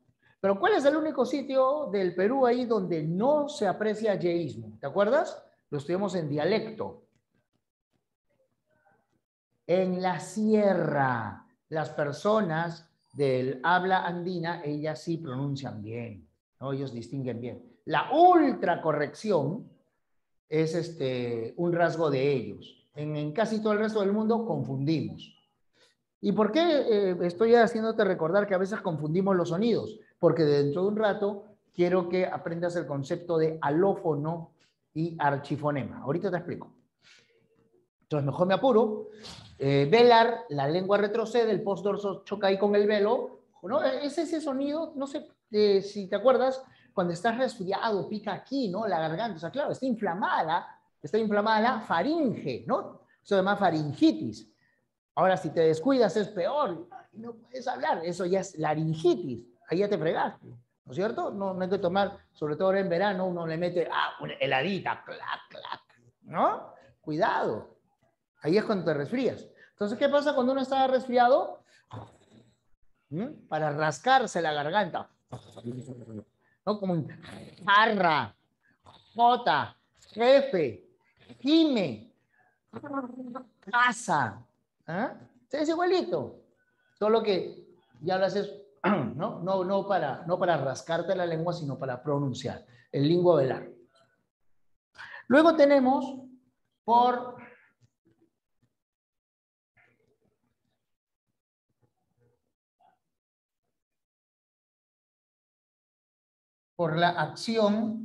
Speaker 1: Pero ¿cuál es el único sitio del Perú ahí donde no se aprecia yeísmo? ¿Te acuerdas? Lo estudiamos en dialecto. En la sierra. las personas del habla andina, ellas sí pronuncian bien, ¿no? Ellos distinguen bien. La ultracorrección es un rasgo de ellos. En casi todo el resto del mundo confundimos. ¿Y por qué estoy haciéndote recordar que a veces confundimos los sonidos? Porque dentro de un rato quiero que aprendas el concepto de alófono y archifonema. Ahorita te explico. Entonces, mejor me apuro. Velar, la lengua retrocede, el postdorso choca ahí con el velo, ¿no? Es ese sonido, no sé si te acuerdas, cuando estás resfriado, pica aquí, ¿no? La garganta, o sea, claro, está inflamada la faringe, ¿no? Eso se llama faringitis. Ahora, si te descuidas es peor, no puedes hablar, eso ya es laringitis, ahí ya te fregaste, ¿no es cierto? No, no hay que tomar, sobre todo ahora en verano, uno le mete, una heladita, clac, clac, ¿no? Cuidado. Ahí es cuando te resfrías. Entonces, ¿qué pasa cuando uno está resfriado? Para rascarse la garganta. ¿No? Como un jarra, jota, jefe, jime, casa. ¿Ah? Es igualito. Solo que ya lo haces, ¿no? No para rascarte la lengua, sino para pronunciar. El lingua velar. Luego tenemos por la acción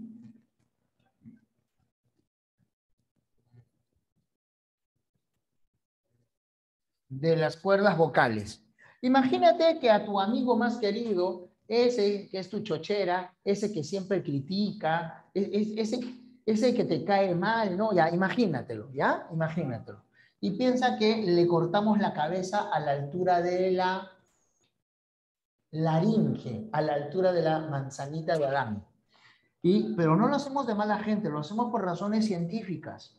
Speaker 1: de las cuerdas vocales. Imagínate que a tu amigo más querido, ese que es tu chochera, ese que siempre critica, ese que te cae mal, ¿no? Ya, imagínatelo, ¿ya? Imagínatelo. Y piensa que le cortamos la cabeza a la altura de la laringe, a la altura de la manzanita de Adán. Pero no lo hacemos de mala gente, lo hacemos por razones científicas.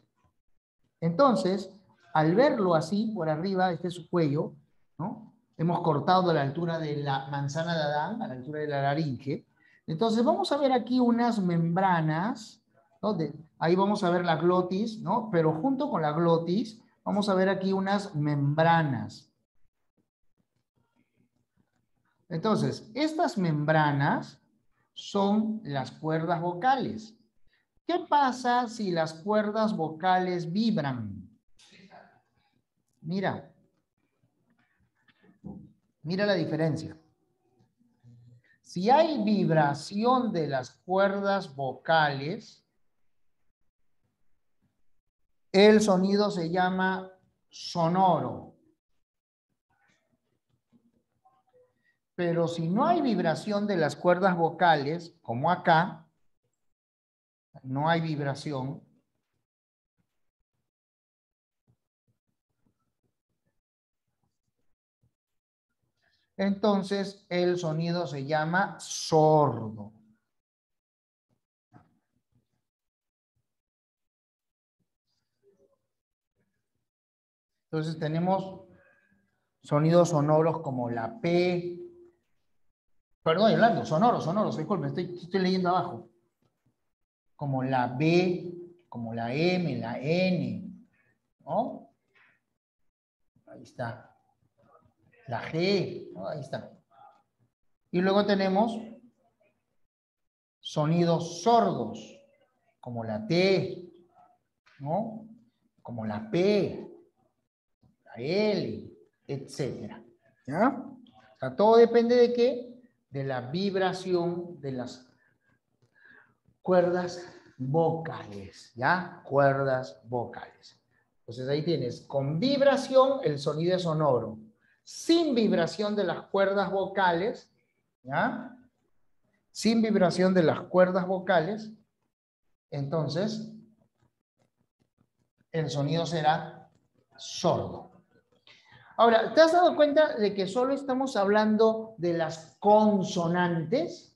Speaker 1: Entonces, al verlo así por arriba, este es su cuello, ¿no? Hemos cortado a la altura de la manzana de Adán, a la altura de la laringe. Entonces, vamos a ver aquí unas membranas, ¿no? Ahí vamos a ver la glotis, ¿no? Pero junto con la glotis, vamos a ver aquí unas membranas. Entonces, estas membranas son las cuerdas vocales. ¿Qué pasa si las cuerdas vocales vibran? Mira, mira la diferencia. Si hay vibración de las cuerdas vocales, el sonido se llama sonoro. Pero si no hay vibración de las cuerdas vocales, como acá, no hay vibración, entonces el sonido se llama sordo. Entonces tenemos sonidos sonoros como la P, perdón, Orlando, sonoros, disculpe, estoy leyendo abajo. Como la B, como la M, la N, ¿no? Ahí está. La G, ¿no? Ahí está. Y luego tenemos sonidos sordos, como la T, ¿no? Como la P, la L, etcétera. ¿Ya? O sea, todo depende de qué? De la vibración de las cuerdas vocales, ¿ya? Cuerdas vocales. Entonces ahí tienes, con vibración el sonido es sonoro, sin vibración de las cuerdas vocales, ¿ya? Sin vibración de las cuerdas vocales, entonces el sonido será sordo. Ahora, ¿te has dado cuenta de que solo estamos hablando de las consonantes?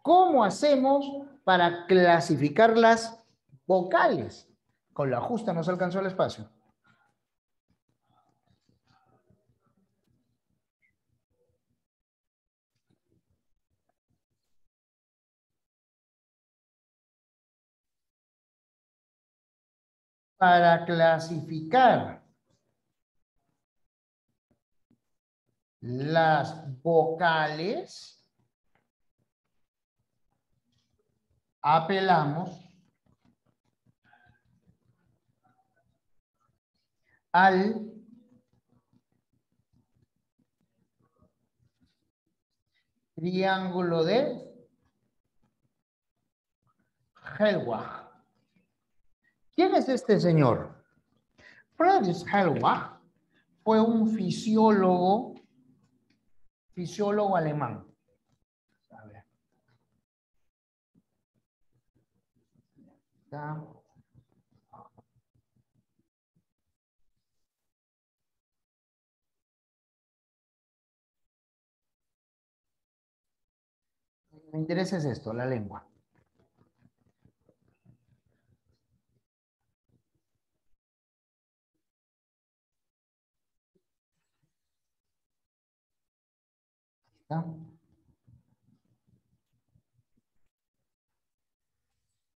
Speaker 1: ¿Cómo hacemos para clasificar las vocales? Con la justa nos alcanzó el espacio. Para clasificar las vocales, apelamos al triángulo de Hellwag. ¿Quién es este señor? Friedrich Hellwag fue un fisiólogo alemán. A ver. Acá. Me interesa es esto, la lengua. ¿Está?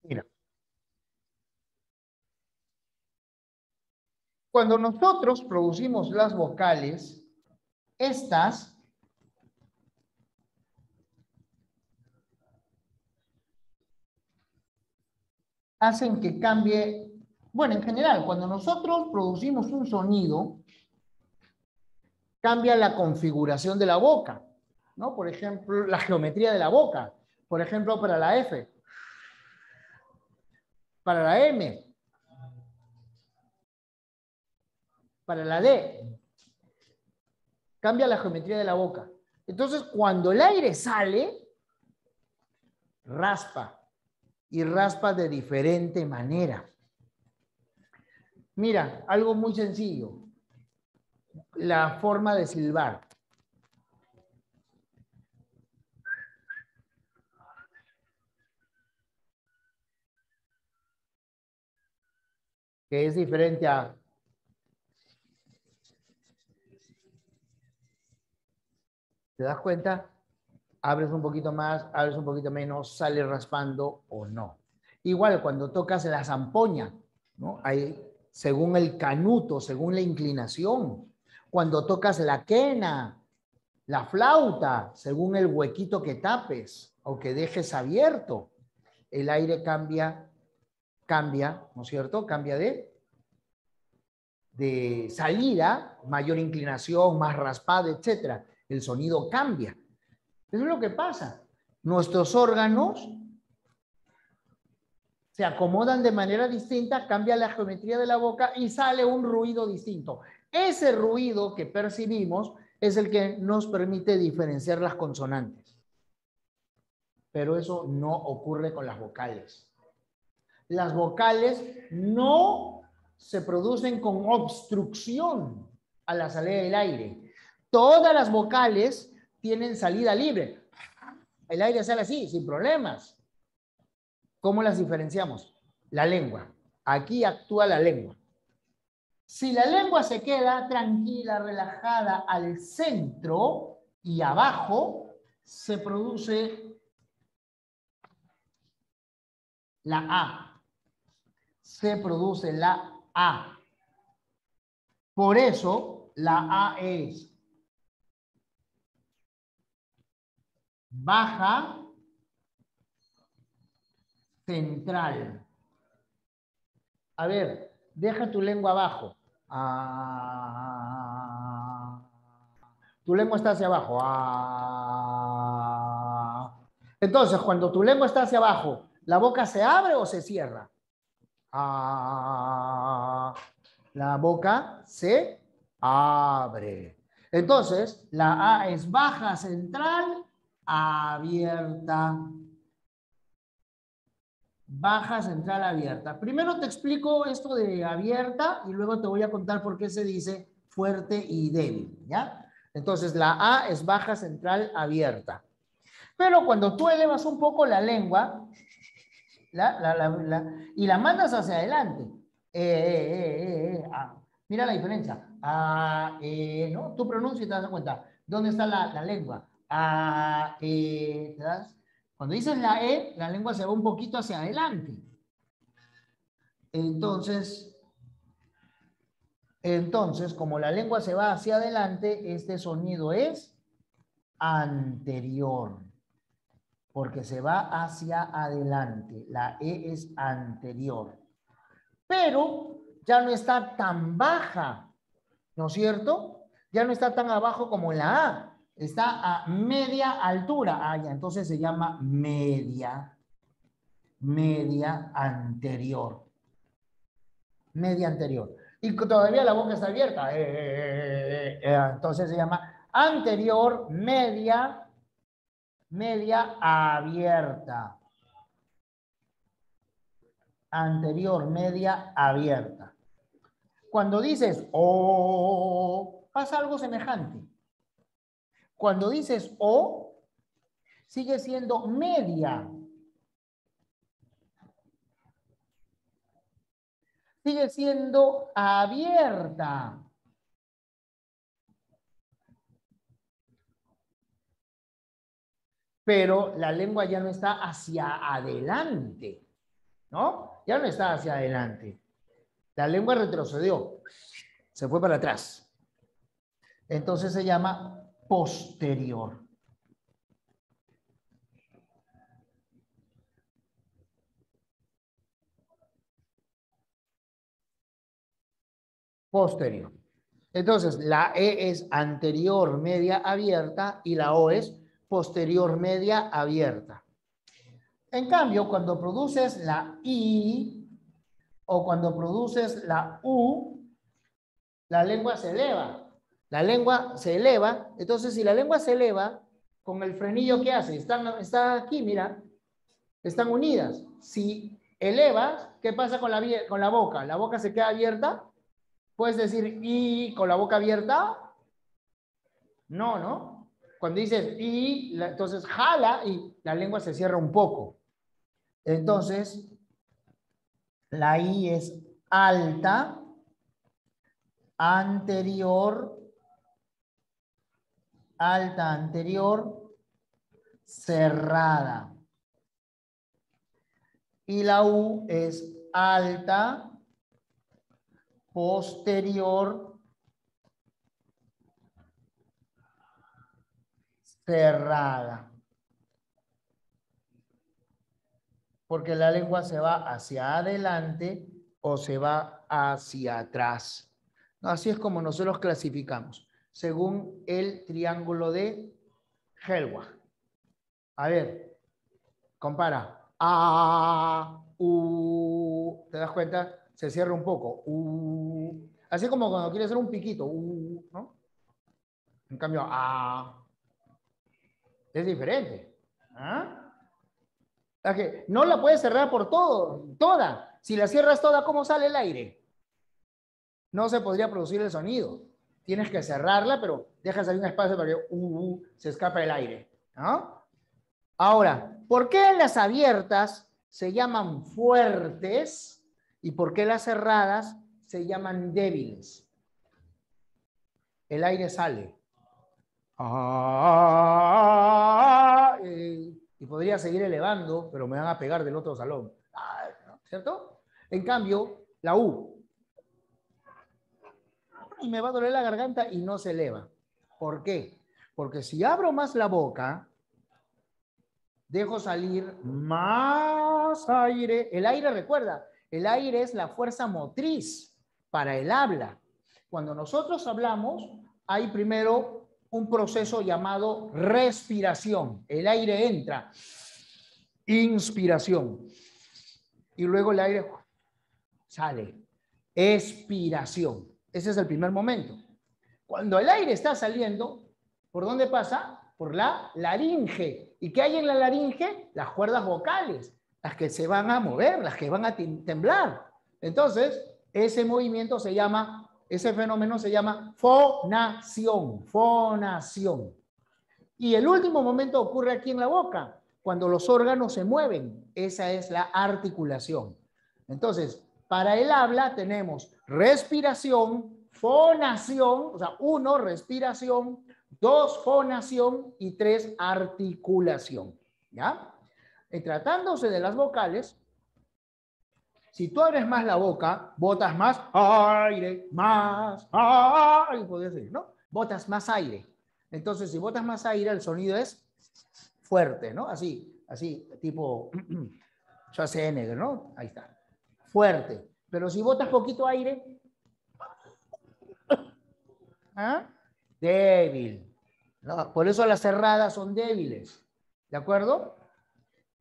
Speaker 1: Mira. Cuando nosotros producimos las vocales, estas hacen que cambie, bueno, en general, cuando nosotros producimos un sonido, cambia la configuración de la boca, ¿no? Por ejemplo, la geometría de la boca. Por ejemplo, para la F, para la M, para la D, cambia la geometría de la boca. Entonces, cuando el aire sale, raspa, y raspa de diferente manera. Mira, algo muy sencillo, la forma de silbar. Que es diferente a... ¿Te das cuenta? Abres un poquito más, abres un poquito menos, sale raspando o no. Igual cuando tocas la zampoña, ¿no? Hay, según el canuto, según la inclinación. Cuando tocas la quena, la flauta, según el huequito que tapes o que dejes abierto, el aire cambia, ¿no es cierto? Cambia de salida, mayor inclinación, más raspada, etcétera. El sonido cambia. Eso es lo que pasa. Nuestros órganos se acomodan de manera distinta, cambia la geometría de la boca y sale un ruido distinto. Ese ruido que percibimos es el que nos permite diferenciar las consonantes. Pero eso no ocurre con las vocales. Las vocales no se producen con obstrucción a la salida del aire. Todas las vocales tienen salida libre. El aire sale así, sin problemas. ¿Cómo las diferenciamos? La lengua. Aquí actúa la lengua. Si la lengua se queda tranquila, relajada al centro y abajo, se produce la A. Se produce la A. Por eso la A es baja, central. A ver, deja tu lengua abajo. Ah. Tu lengua está hacia abajo. Ah. Entonces, cuando tu lengua está hacia abajo, ¿la boca se abre o se cierra? Ah. La boca se abre. Entonces, la A es baja, central, abierta. Baja, central, abierta. Primero te explico esto de abierta y luego te voy a contar por qué se dice fuerte y débil, ¿ya? Entonces, la A es baja, central, abierta. Pero cuando tú elevas un poco la lengua y la mandas hacia adelante, mira la diferencia. ¿No? Tú pronuncias y te das cuenta. ¿Dónde está la lengua? ¿te das? Cuando dices la E, la lengua se va un poquito hacia adelante. Entonces, Entonces, como la lengua se va hacia adelante, este sonido es anterior, porque se va hacia adelante. La E es anterior. Pero ya no está tan baja, ¿no es cierto? Ya no está tan abajo como la A. Está a media altura. Ah, ya, entonces se llama media anterior. Media anterior. Y todavía la boca está abierta. Entonces se llama anterior, media abierta. Anterior, media abierta. Cuando dices O, pasa algo semejante. Cuando dices O, sigue siendo media. Sigue siendo abierta. Pero la lengua ya no está hacia adelante, ¿no? Ya no está hacia adelante. La lengua retrocedió, se fue para atrás. Entonces se llama posterior. Posterior. Entonces, la E es anterior media abierta y la O es posterior media abierta. En cambio, cuando produces la I o cuando produces la U, la lengua se eleva. La lengua se eleva. Entonces, si la lengua se eleva, con el frenillo, ¿qué hace? Está aquí, mira. Están unidas. Si elevas, ¿qué pasa con la boca? ¿La boca se queda abierta? ¿Puedes decir I con la boca abierta? No, ¿no? Cuando dices I, entonces jala y la lengua se cierra un poco. Entonces, la I es alta, anterior, alta anterior, cerrada. Y la U es alta, posterior, cerrada. Porque la lengua se va hacia adelante o se va hacia atrás. Así es como nosotros clasificamos, según el triángulo de Helwag. A ver, compara. A, U, ¿te das cuenta? Se cierra un poco. U. Así como cuando quieres hacer un piquito. U, ¿no? En cambio, A. Es diferente. ¿Ah? Que no la puedes cerrar por toda. Si la cierras toda, ¿cómo sale el aire? No se podría producir el sonido. Tienes que cerrarla, pero dejas ahí un espacio para que se escape el aire, ¿no? Ahora, ¿por qué las abiertas se llaman fuertes y por qué las cerradas se llaman débiles? El aire sale. Y podría seguir elevando, pero me van a pegar del otro salón. ¿Cierto? En cambio, la U. Y me va a doler la garganta y no se eleva. ¿Por qué? Porque si abro más la boca, dejo salir más aire. El aire, recuerda, el aire es la fuerza motriz para el habla. Cuando nosotros hablamos, hay primero un proceso llamado respiración. El aire entra. Inspiración. Y luego el aire sale. Expiración. Ese es el primer momento. Cuando el aire está saliendo, ¿por dónde pasa? Por la laringe. ¿Y qué hay en la laringe? Las cuerdas vocales, las que se van a mover, las que van a temblar. Entonces, ese movimiento se llama, ese fenómeno se llama fonación, fonación. Y el último momento ocurre aquí en la boca, cuando los órganos se mueven. Esa es la articulación. Entonces, para el habla tenemos respiración, fonación, o sea, 1, respiración, 2, fonación y 3, articulación. ¿Ya? Y tratándose de las vocales, Si tú abres más la boca, botas más aire, más aire, podrías decir, ¿no? Botas más aire. Entonces, si botas más aire, el sonido es fuerte, ¿no? Así, tipo Schwarzenegger, ¿no? Ahí está. Fuerte. Pero si botas poquito aire, ¿ah? Débil. ¿No? Por eso las cerradas son débiles. ¿De acuerdo?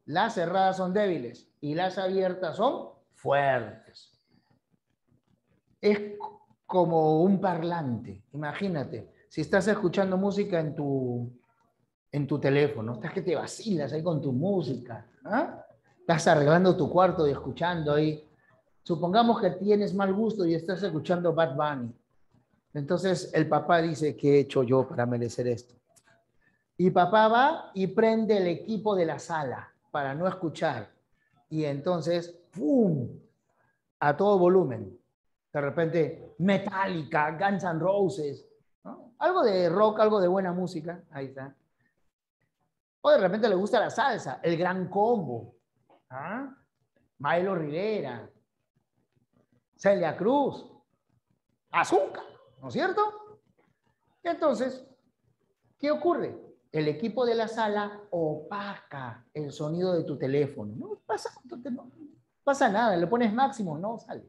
Speaker 1: Las cerradas son débiles y las abiertas son fuertes. Es como un parlante. Imagínate, si estás escuchando música en tu teléfono, estás que te vacilas ahí con tu música, ¿ah? Estás arreglando tu cuarto y escuchando ahí. Supongamos que tienes mal gusto y estás escuchando Bad Bunny. Entonces el papá dice, ¿qué he hecho yo para merecer esto? Y papá va y prende el equipo de la sala para no escuchar. Y entonces, ¡pum! A todo volumen. De repente, Metallica, Guns N' Roses, ¿no? Algo de rock, algo de buena música. Ahí está. O de repente le gusta la salsa, el Gran Combo. ¿Ah? Milo Rivera, Celia Cruz, Azúcar, ¿no es cierto? Y entonces, ¿qué ocurre? El equipo de la sala opaca el sonido de tu teléfono. No pasa nada, le pones máximo, no sale.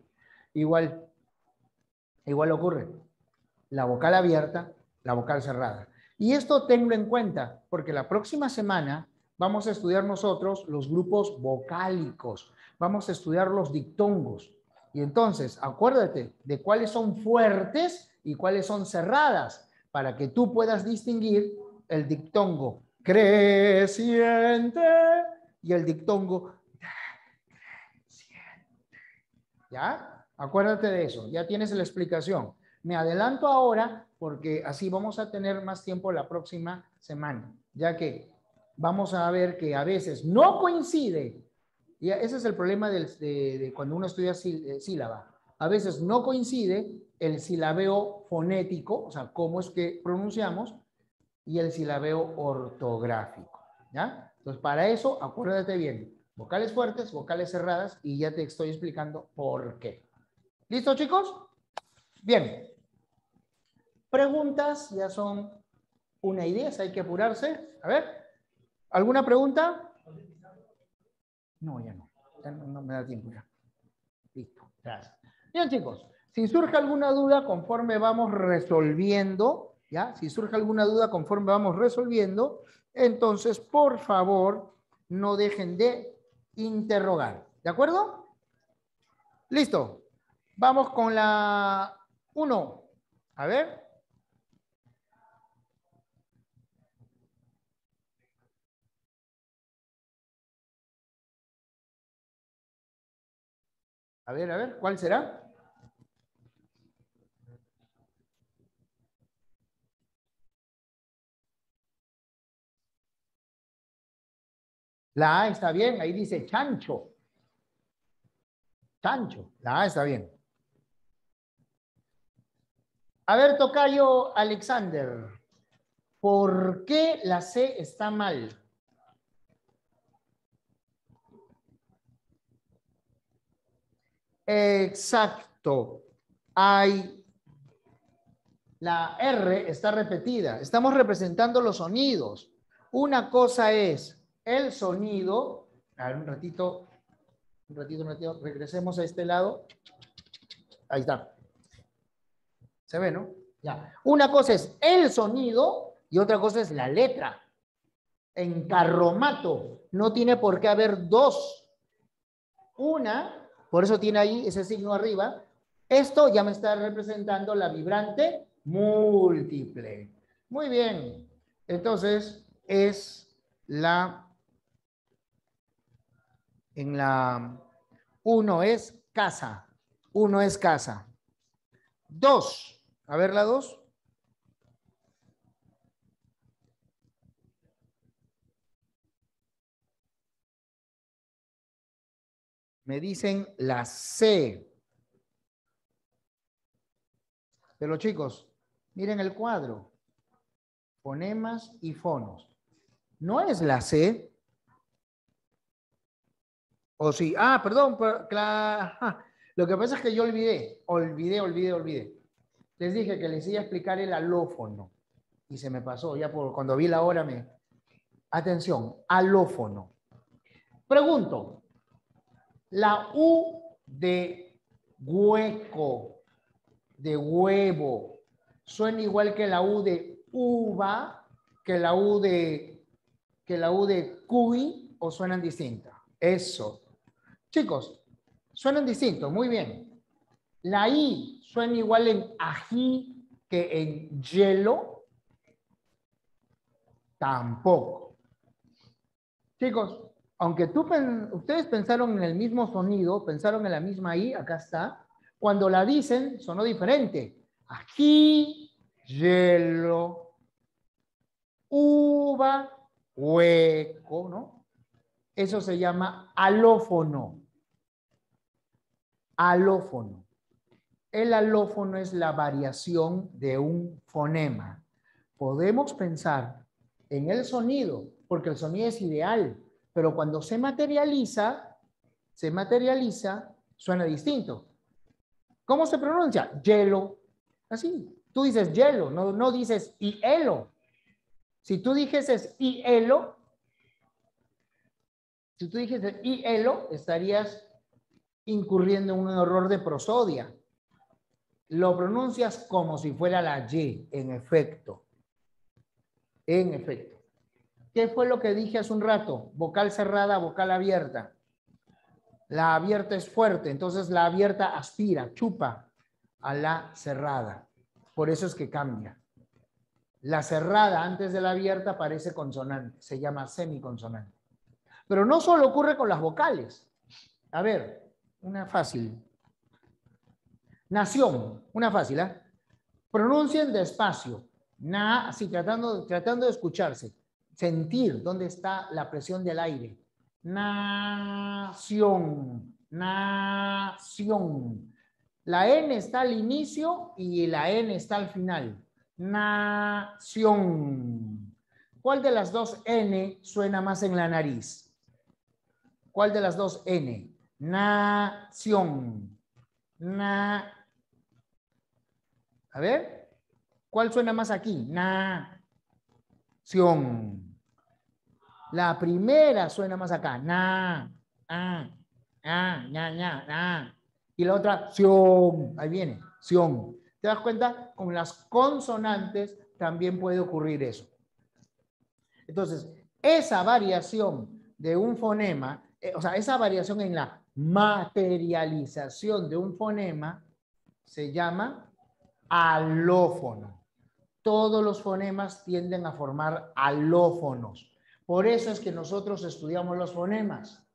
Speaker 1: Igual ocurre. La vocal abierta, la vocal cerrada. Y esto tenlo en cuenta, porque la próxima semana vamos a estudiar nosotros los grupos vocálicos, vamos a estudiar los dictongos. Y entonces, acuérdate de cuáles son fuertes y cuáles son cerradas, para que tú puedas distinguir el dictongo creciente y el dictongo decreciente. ¿Ya? Acuérdate de eso, ya tienes la explicación. Me adelanto ahora porque así vamos a tener más tiempo la próxima semana, ya que vamos a ver que a veces no coincide, y ese es el problema de cuando uno estudia sílaba, a veces no coincide el silabeo fonético, o sea, cómo es que pronunciamos, y el silabeo ortográfico, ¿ya? Entonces, para eso, acuérdate bien, vocales fuertes, vocales cerradas, y ya te estoy explicando por qué. ¿Listo, chicos? Bien. Preguntas ya son una idea, hay que apurarse. A ver, ¿alguna pregunta? No, ya no. Ya no me da tiempo ya. Listo, gracias. Bien, chicos, si surge alguna duda conforme vamos resolviendo, ¿ya? Si surge alguna duda conforme vamos resolviendo, entonces, por favor, no dejen de interrogar. ¿De acuerdo? Listo. Vamos con la 1. A ver. A ver, ¿cuál será? La A está bien, ahí dice chancho. Chancho, la A está bien. A ver, tocayo Alexander, ¿por qué la C está mal? Exacto. La R está repetida. Estamos representando los sonidos. Una cosa es el sonido. A ver, un ratito. Regresemos a este lado. Ahí está. ¿Se ve, no? Ya. Una cosa es el sonido y otra cosa es la letra. En carromato no tiene por qué haber dos. Una, por eso tiene ahí ese signo arriba. Esto ya me está representando la vibrante múltiple. Muy bien. Entonces, es en la 1 es casa. 1 es casa. 2. A ver la 2. Me dicen la C. Pero chicos, miren el cuadro. Fonemas y fonos. No es la C. O sí. Ah, perdón. Lo que pasa es que yo olvidé. Les dije que les iba a explicar el alófono. Y se me pasó. Ya por cuando vi la hora me... Atención, alófono. Pregunto. La U de hueco, de huevo, suena igual que la U de uva, que la U de cuy, o suenan distintas. Eso. Chicos, suenan distintos, muy bien. La I suena igual en ají que en hielo. Tampoco. Chicos, aunque ustedes pensaron en el mismo sonido, pensaron en la misma I, acá está. Cuando la dicen, sonó diferente. Ají, hielo, uva, hueco, ¿no? Eso se llama alófono. Alófono. El alófono es la variación de un fonema. Podemos pensar en el sonido, porque el sonido es ideal, pero cuando se materializa, suena distinto. ¿Cómo se pronuncia? Hielo. Así. Tú dices hielo, no dices hielo. Si tú dijeses hielo, estarías incurriendo en un error de prosodia. Lo pronuncias como si fuera la Y, en efecto. En efecto. ¿Qué fue lo que dije hace un rato? Vocal cerrada, vocal abierta. La abierta es fuerte, entonces la abierta aspira, chupa a la cerrada. Por eso es que cambia. La cerrada antes de la abierta parece consonante, se llama semiconsonante. Pero no solo ocurre con las vocales. A ver, una fácil. Nación, una fácil, ¿eh? Pronuncien despacio. Así, tratando de escucharse. Sentir dónde está la presión del aire. Nación. Nación. La N está al inicio y la N está al final. Nación. ¿Cuál de las dos N suena más en la nariz? ¿Cuál de las dos N? Nación. A ver, ¿cuál suena más aquí? Nación. La primera suena más acá. Y la otra, ción. Ahí viene, ción. ¿Te das cuenta? Con las consonantes también puede ocurrir eso. Entonces, esa variación de un fonema, esa variación en la materialización de un fonema se llama alófono. Todos los fonemas tienden a formar alófonos. Por eso es que nosotros estudiamos los fonemas,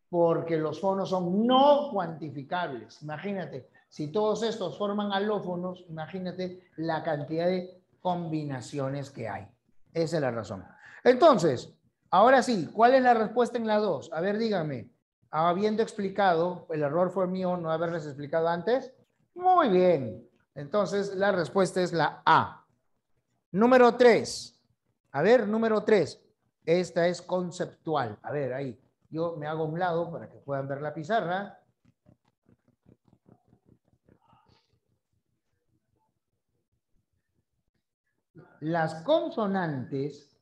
Speaker 1: porque los fonos son no cuantificables. Imagínate, si todos estos forman alófonos, imagínate la cantidad de combinaciones que hay. Esa es la razón. Entonces, ahora sí, ¿cuál es la respuesta en la 2? A ver, díganme. Habiendo explicado, el error fue mío no haberles explicado antes. Muy bien. Entonces, la respuesta es la A. Número 3. A ver, número 3. Esta es conceptual. A ver, ahí. Yo me hago a un lado para que puedan ver la pizarra. Las consonantes,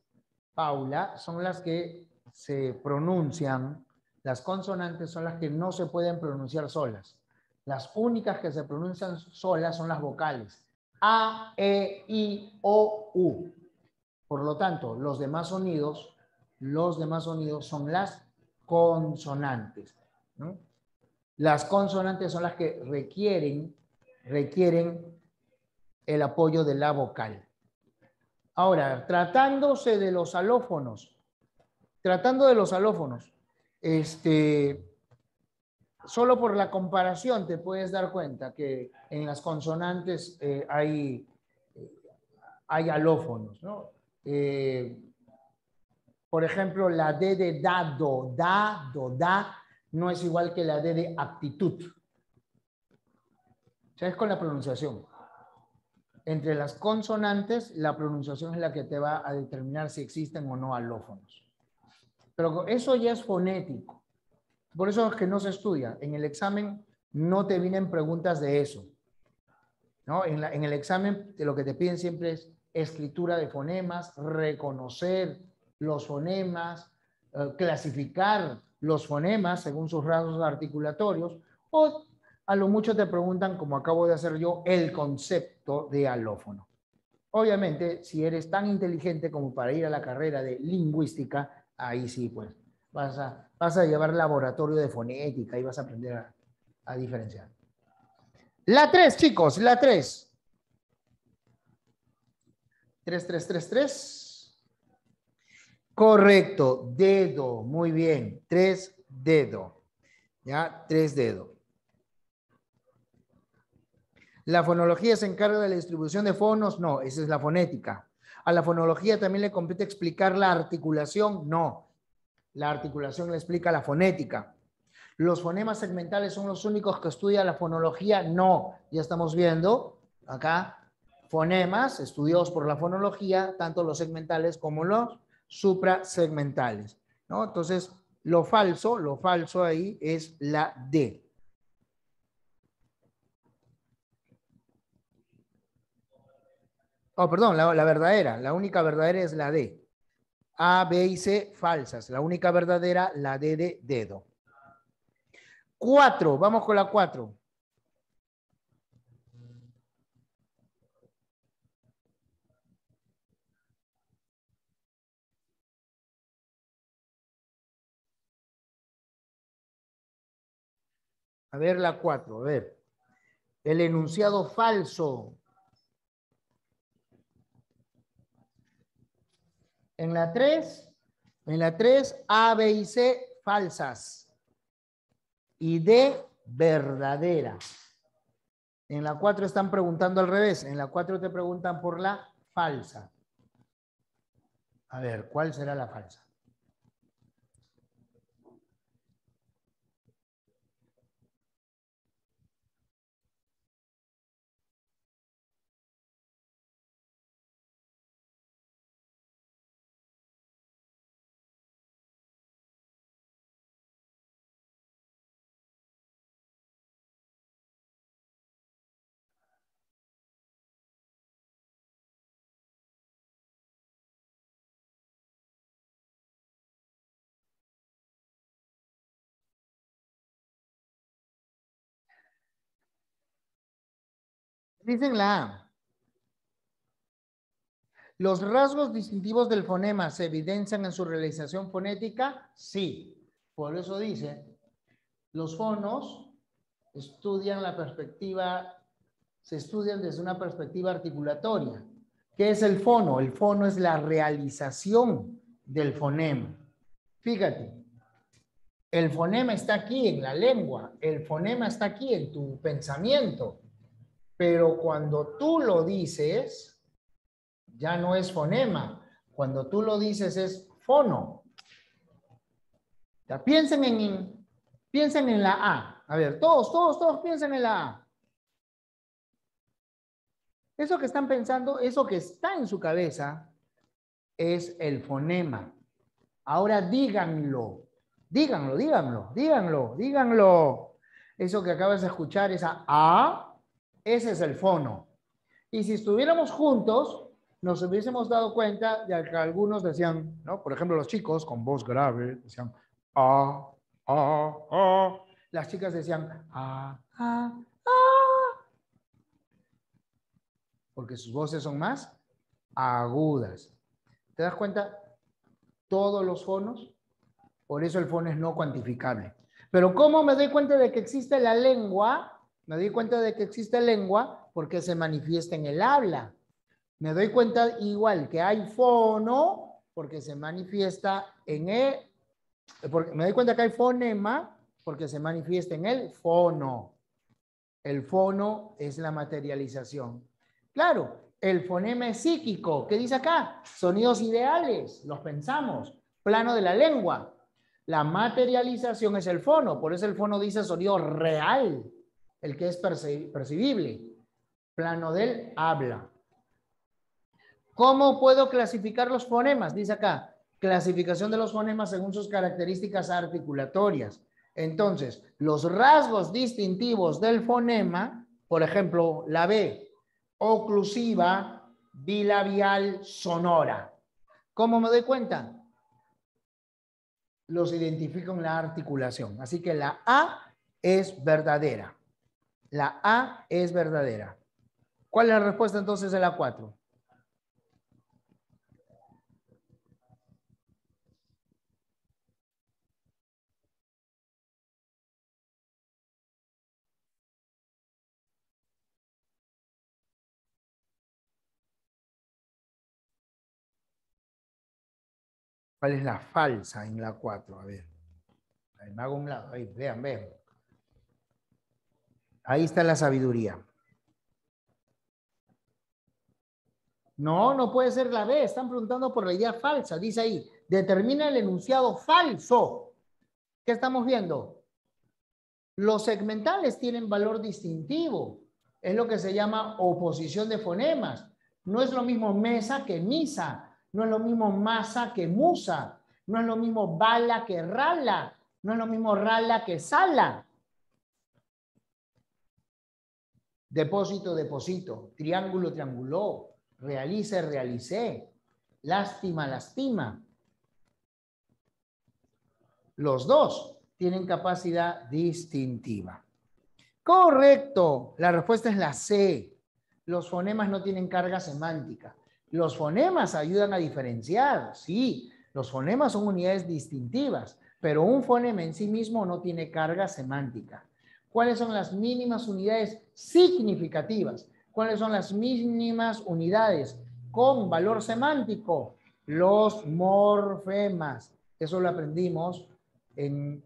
Speaker 1: Paula, son las que se pronuncian. Las consonantes son las que no se pueden pronunciar solas. Las únicas que se pronuncian solas son las vocales. A, E, I, O, U. Por lo tanto, los demás sonidos son las consonantes, ¿no? Las consonantes son las que requieren el apoyo de la vocal. Ahora, tratándose de los alófonos, solo por la comparación te puedes dar cuenta que en las consonantes hay alófonos, ¿no? Por ejemplo, la D de dado, da, no es igual que la D de aptitud. O sea, es con la pronunciación. Entre las consonantes, la pronunciación es la que te va a determinar si existen o no alófonos. Pero eso ya es fonético. Por eso es que no se estudia. En el examen no te vienen preguntas de eso, ¿no? En el examen lo que te piden siempre es escritura de fonemas, reconocer los fonemas, clasificar los fonemas según sus rasgos articulatorios, o a lo mucho te preguntan, como acabo de hacer yo, el concepto de alófono. Obviamente, si eres tan inteligente como para ir a la carrera de lingüística, ahí sí, pues, vas a llevar laboratorio de fonética y vas a aprender a diferenciar. La 3, chicos, la 3. 3, 3, 3, 3. Correcto, dedo, muy bien. 3, dedo. ¿Ya? 3, dedo. ¿La fonología se encarga de la distribución de fonos? No, esa es la fonética. ¿A la fonología también le compete explicar la articulación? No. La articulación le explica la fonética. ¿Los fonemas segmentales son los únicos que estudia la fonología? No. Ya estamos viendo acá fonemas estudiados por la fonología, tanto los segmentales como los suprasegmentales, ¿no? Entonces, lo falso ahí es la D. Oh, perdón, la verdadera, la única verdadera es la D. A, B y C, falsas. La única verdadera, la D de dedo. 4, vamos con la 4. A ver la 4, a ver. El enunciado falso. En la 3, A, B y C, falsas. Y D, verdadera. En la 4 están preguntando al revés. En la 4 te preguntan por la falsa. A ver, ¿cuál será la falsa? Dicen la A. ¿Los rasgos distintivos del fonema se evidencian en su realización fonética? Sí. Por eso dice, los fonos estudian la perspectiva, se estudian desde una perspectiva articulatoria. ¿Qué es el fono? El fono es la realización del fonema. Fíjate, el fonema está aquí en la lengua, el fonema está aquí en tu pensamiento, pero cuando tú lo dices, ya no es fonema. Cuando tú lo dices es fono. Ya, piensen en la A. A ver, todos piensen en la A. Eso que están pensando, eso que está en su cabeza, es el fonema. Ahora díganlo. Díganlo. Eso que acabas de escuchar, esa A, ese es el fono. Y si estuviéramos juntos, nos hubiésemos dado cuenta de que algunos decían, ¿no? Por ejemplo, los chicos con voz grave decían A, A, A. Las chicas decían A, A, A. Porque sus voces son más agudas. ¿Te das cuenta? Todos los fonos, por eso el fono es no cuantificable. Pero ¿cómo me doy cuenta de que existe la lengua? Me doy cuenta de que existe lengua porque se manifiesta en el habla. Me doy cuenta igual que hay fono porque se manifiesta en el... me doy cuenta que hay fonema porque se manifiesta en el fono. El fono es la materialización. Claro, el fonema es psíquico. ¿Qué dice acá? Sonidos ideales, los pensamos. Plano de la lengua. La materialización es el fono. Por eso el fono dice sonido real, el que es percibible. Plano del habla. ¿Cómo puedo clasificar los fonemas? Dice acá, clasificación de los fonemas según sus características articulatorias. Entonces, los rasgos distintivos del fonema, por ejemplo, la B, oclusiva, bilabial, sonora. ¿Cómo me doy cuenta? Los identifico en la articulación. Así que la A es verdadera. La A es verdadera. ¿Cuál es la respuesta entonces de la 4? ¿Cuál es la falsa en la 4? A ver. Ahí me hago un lado. Ahí, vean, vean. Ahí está la sabiduría. No, no puede ser la B. Están preguntando por la idea falsa. Dice ahí, determina el enunciado falso. ¿Qué estamos viendo? Los segmentales tienen valor distintivo. Es lo que se llama oposición de fonemas. No es lo mismo mesa que misa. No es lo mismo masa que musa. No es lo mismo bala que rala. No es lo mismo rala que sala. Depósito, deposito. Triángulo, trianguló. Realice, realicé. Lástima, lastima. Los dos tienen capacidad distintiva. Correcto. La respuesta es la C. Los fonemas no tienen carga semántica. Los fonemas ayudan a diferenciar, sí. Los fonemas son unidades distintivas, pero un fonema en sí mismo no tiene carga semántica. ¿Cuáles son las mínimas unidades significativas? ¿Cuáles son las mínimas unidades con valor semántico? Los morfemas. Eso lo aprendimos en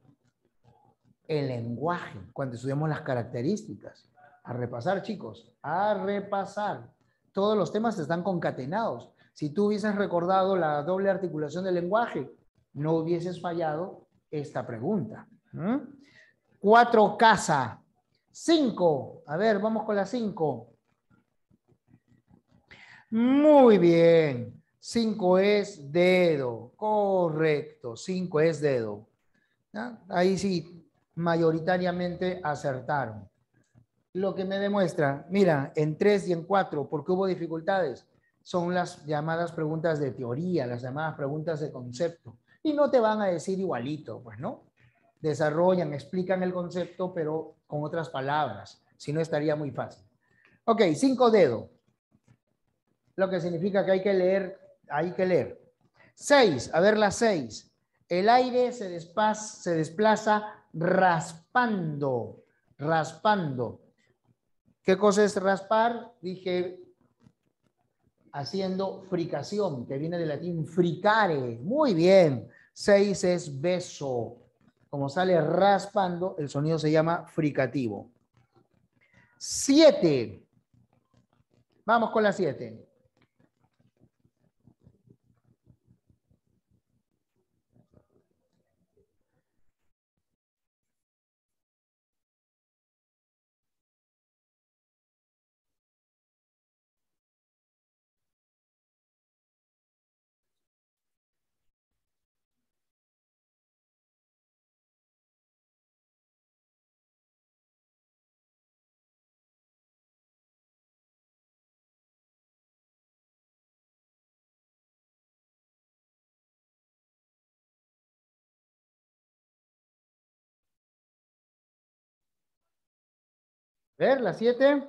Speaker 1: el lenguaje, cuando estudiamos las características. A repasar, chicos, a repasar. Todos los temas están concatenados. Si tú hubieses recordado la doble articulación del lenguaje, no hubieses fallado esta pregunta. 4, casa. 5. A ver, vamos con la 5. Muy bien. 5 es dedo. Correcto. 5 es dedo. ¿Ya? Ahí sí, mayoritariamente acertaron. Lo que me demuestra, mira, en 3 y en 4, ¿por qué hubo dificultades? Son las llamadas preguntas de teoría, las llamadas preguntas de concepto. Y no te van a decir igualito, pues, ¿no? Desarrollan, explican el concepto, pero con otras palabras. Si no, estaría muy fácil. Ok, 5 dedos. Lo que significa que hay que leer, hay que leer. 6, a ver la 6. El aire se desplaza raspando, raspando. ¿Qué cosa es raspar? Dije, haciendo fricación, que viene del latín fricare. Muy bien. 6 es beso. Como sale raspando, el sonido se llama fricativo. 7. Vamos con la 7. Ver, la 7.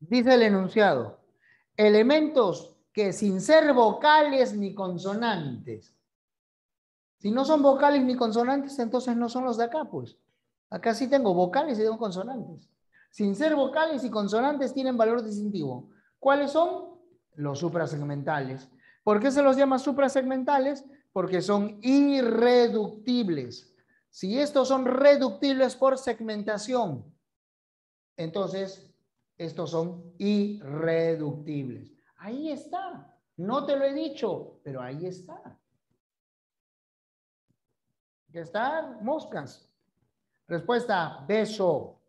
Speaker 1: Dice el enunciado, elementos que sin ser vocales ni consonantes. Si no son vocales ni consonantes, entonces no son los de acá, pues. Acá sí tengo vocales y tengo consonantes. Sin ser vocales y consonantes tienen valor distintivo. ¿Cuáles son? Los suprasegmentales. ¿Por qué se los llama suprasegmentales? Porque son irreductibles. Si estos son reductibles por segmentación, Entonces, estos son irreductibles. Ahí está. No te lo he dicho, pero ahí está. ¿Qué están? Moscas. Respuesta, beso.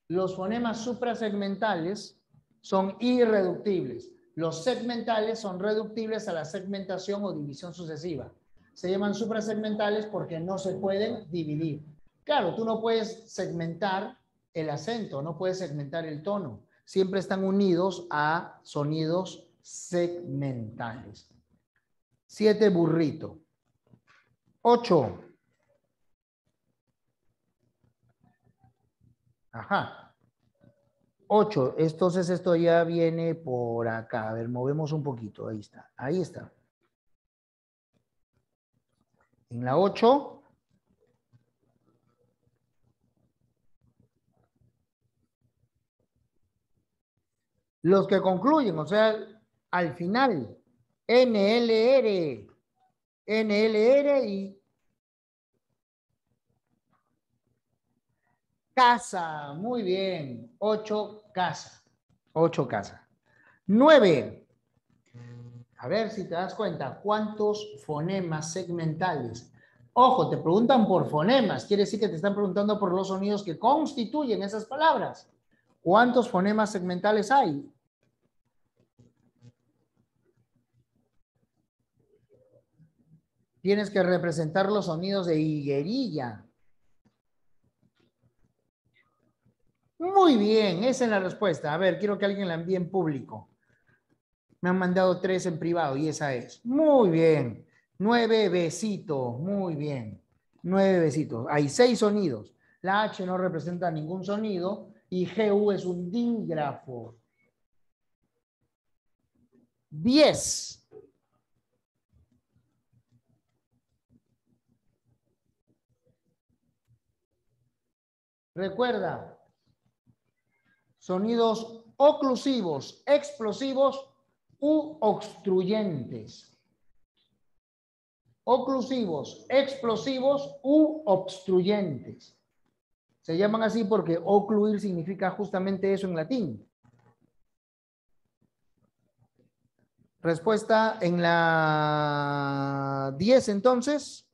Speaker 1: Los fonemas suprasegmentales son irreductibles. Los segmentales son reductibles a la segmentación o división sucesiva. Se llaman suprasegmentales porque no se pueden dividir. Claro, tú no puedes segmentar el acento, no puedes segmentar el tono. Siempre están unidos a sonidos segmentales. 7, burrito. 8. Ajá. 8. Entonces esto ya viene por acá. A ver, movemos un poquito. Ahí está. Ahí está. En la 8. Los que concluyen, o sea, al final. NLR. NLR y casa. Muy bien. 8, casa. 8, casa. 9. A ver si te das cuenta, ¿cuántos fonemas segmentales? Ojo, te preguntan por fonemas, quiere decir que te están preguntando por los sonidos que constituyen esas palabras. ¿Cuántos fonemas segmentales hay? Tienes que representar los sonidos de higuerilla. Muy bien, esa es la respuesta. A ver, quiero que alguien la envíe en público. Me han mandado 3 en privado y esa es. Muy bien. 9 besitos. Muy bien. 9 besitos. Hay 6 sonidos. La H no representa ningún sonido y GU es un dígrafo. 10. Recuerda, sonidos oclusivos, explosivos u obstruyentes. Oclusivos, explosivos u obstruyentes. Se llaman así porque ocluir significa justamente eso en latín. Respuesta en la 10 entonces.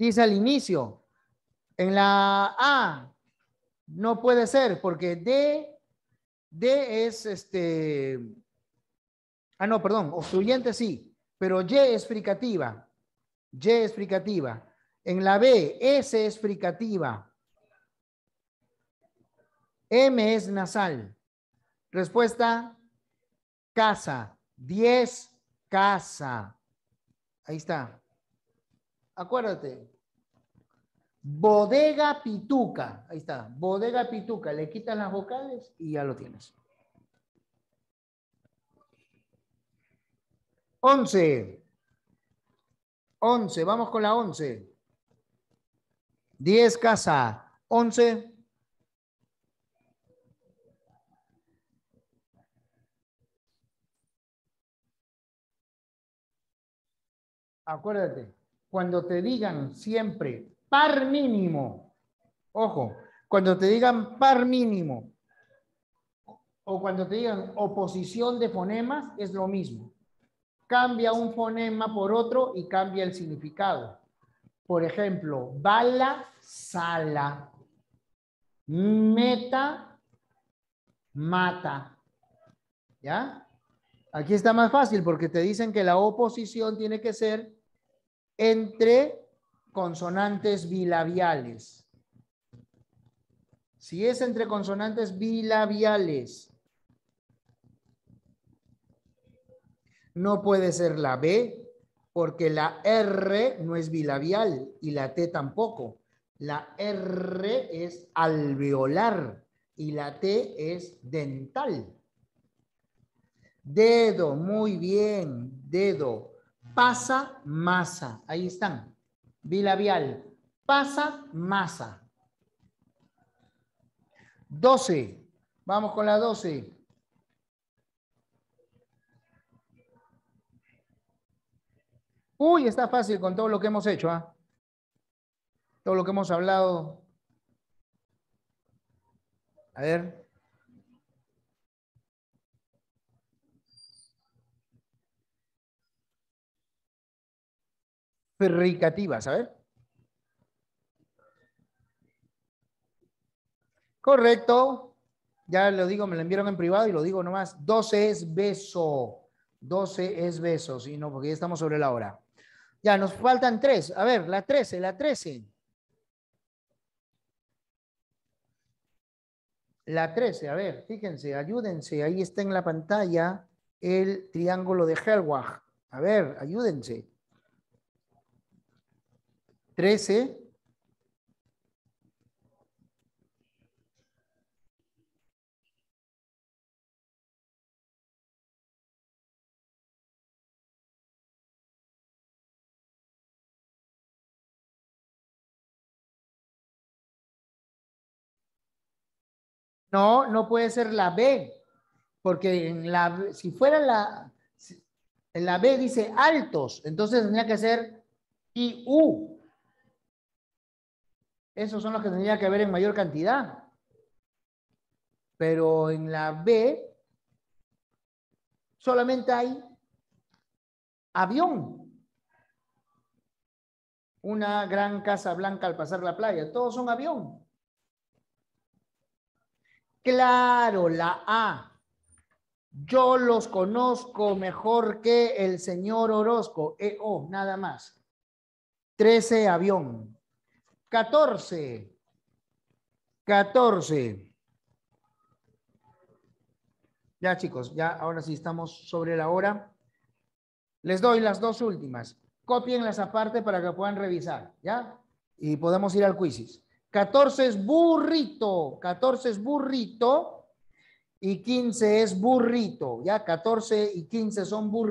Speaker 1: Dice al inicio. En la A no puede ser porque D es no, perdón, obstruyente sí, pero Y es fricativa. Y es fricativa. En la B, S es fricativa. M es nasal. Respuesta, casa. 10, casa. Ahí está. Acuérdate. Bodega pituca. Ahí está. Bodega pituca. Le quitan las vocales y ya lo tienes. 11. 11. Vamos con la 11. 10 casa. 11. Acuérdate. Cuando te digan siempre par mínimo. Ojo. Cuando te digan par mínimo. O cuando te digan oposición de fonemas, es lo mismo. Cambia un fonema por otro y cambia el significado. Por ejemplo, bala, sala. Meta, mata. ¿Ya? Aquí está más fácil porque te dicen que la oposición tiene que ser entre consonantes bilabiales. Si es entre consonantes bilabiales, no puede ser la B, porque la R no es bilabial y la T tampoco. La R es alveolar y la T es dental. Dedo, muy bien, dedo. Pasa, masa. Ahí están. Bilabial. Pasa, masa. 12. Vamos con la 12. Uy, está fácil con todo lo que hemos hecho, ¿ah? Todo lo que hemos hablado. A ver. Fricativas, a ver. Correcto. Ya lo digo, me lo enviaron en privado y lo digo nomás. 12 es beso. 12 es beso, ¿sí? No, porque ya estamos sobre la hora. Ya, nos faltan 3. A ver, la 13, la 13. La 13, a ver, fíjense, ayúdense. Ahí está en la pantalla el triángulo de Helwag. A ver, ayúdense. 13. No, no puede ser la B, porque si fuera en la B dice altos, entonces tendría que ser IU. Esos son los que tendría que haber en mayor cantidad. Pero en la B solamente hay avión. Una gran casa blanca al pasar la playa. Todos son avión. Claro, la A. Yo los conozco mejor que el señor Orozco. EO, nada más. 13, avión. 14. 14. Ya, chicos, ya ahora sí estamos sobre la hora. Les doy las dos últimas. Cópienlas aparte para que puedan revisar, ¿ya? Y podemos ir al quizzes. 14 es burrito. 14 es burrito. Y 15 es burrito. Ya, 14 y 15 son burritos.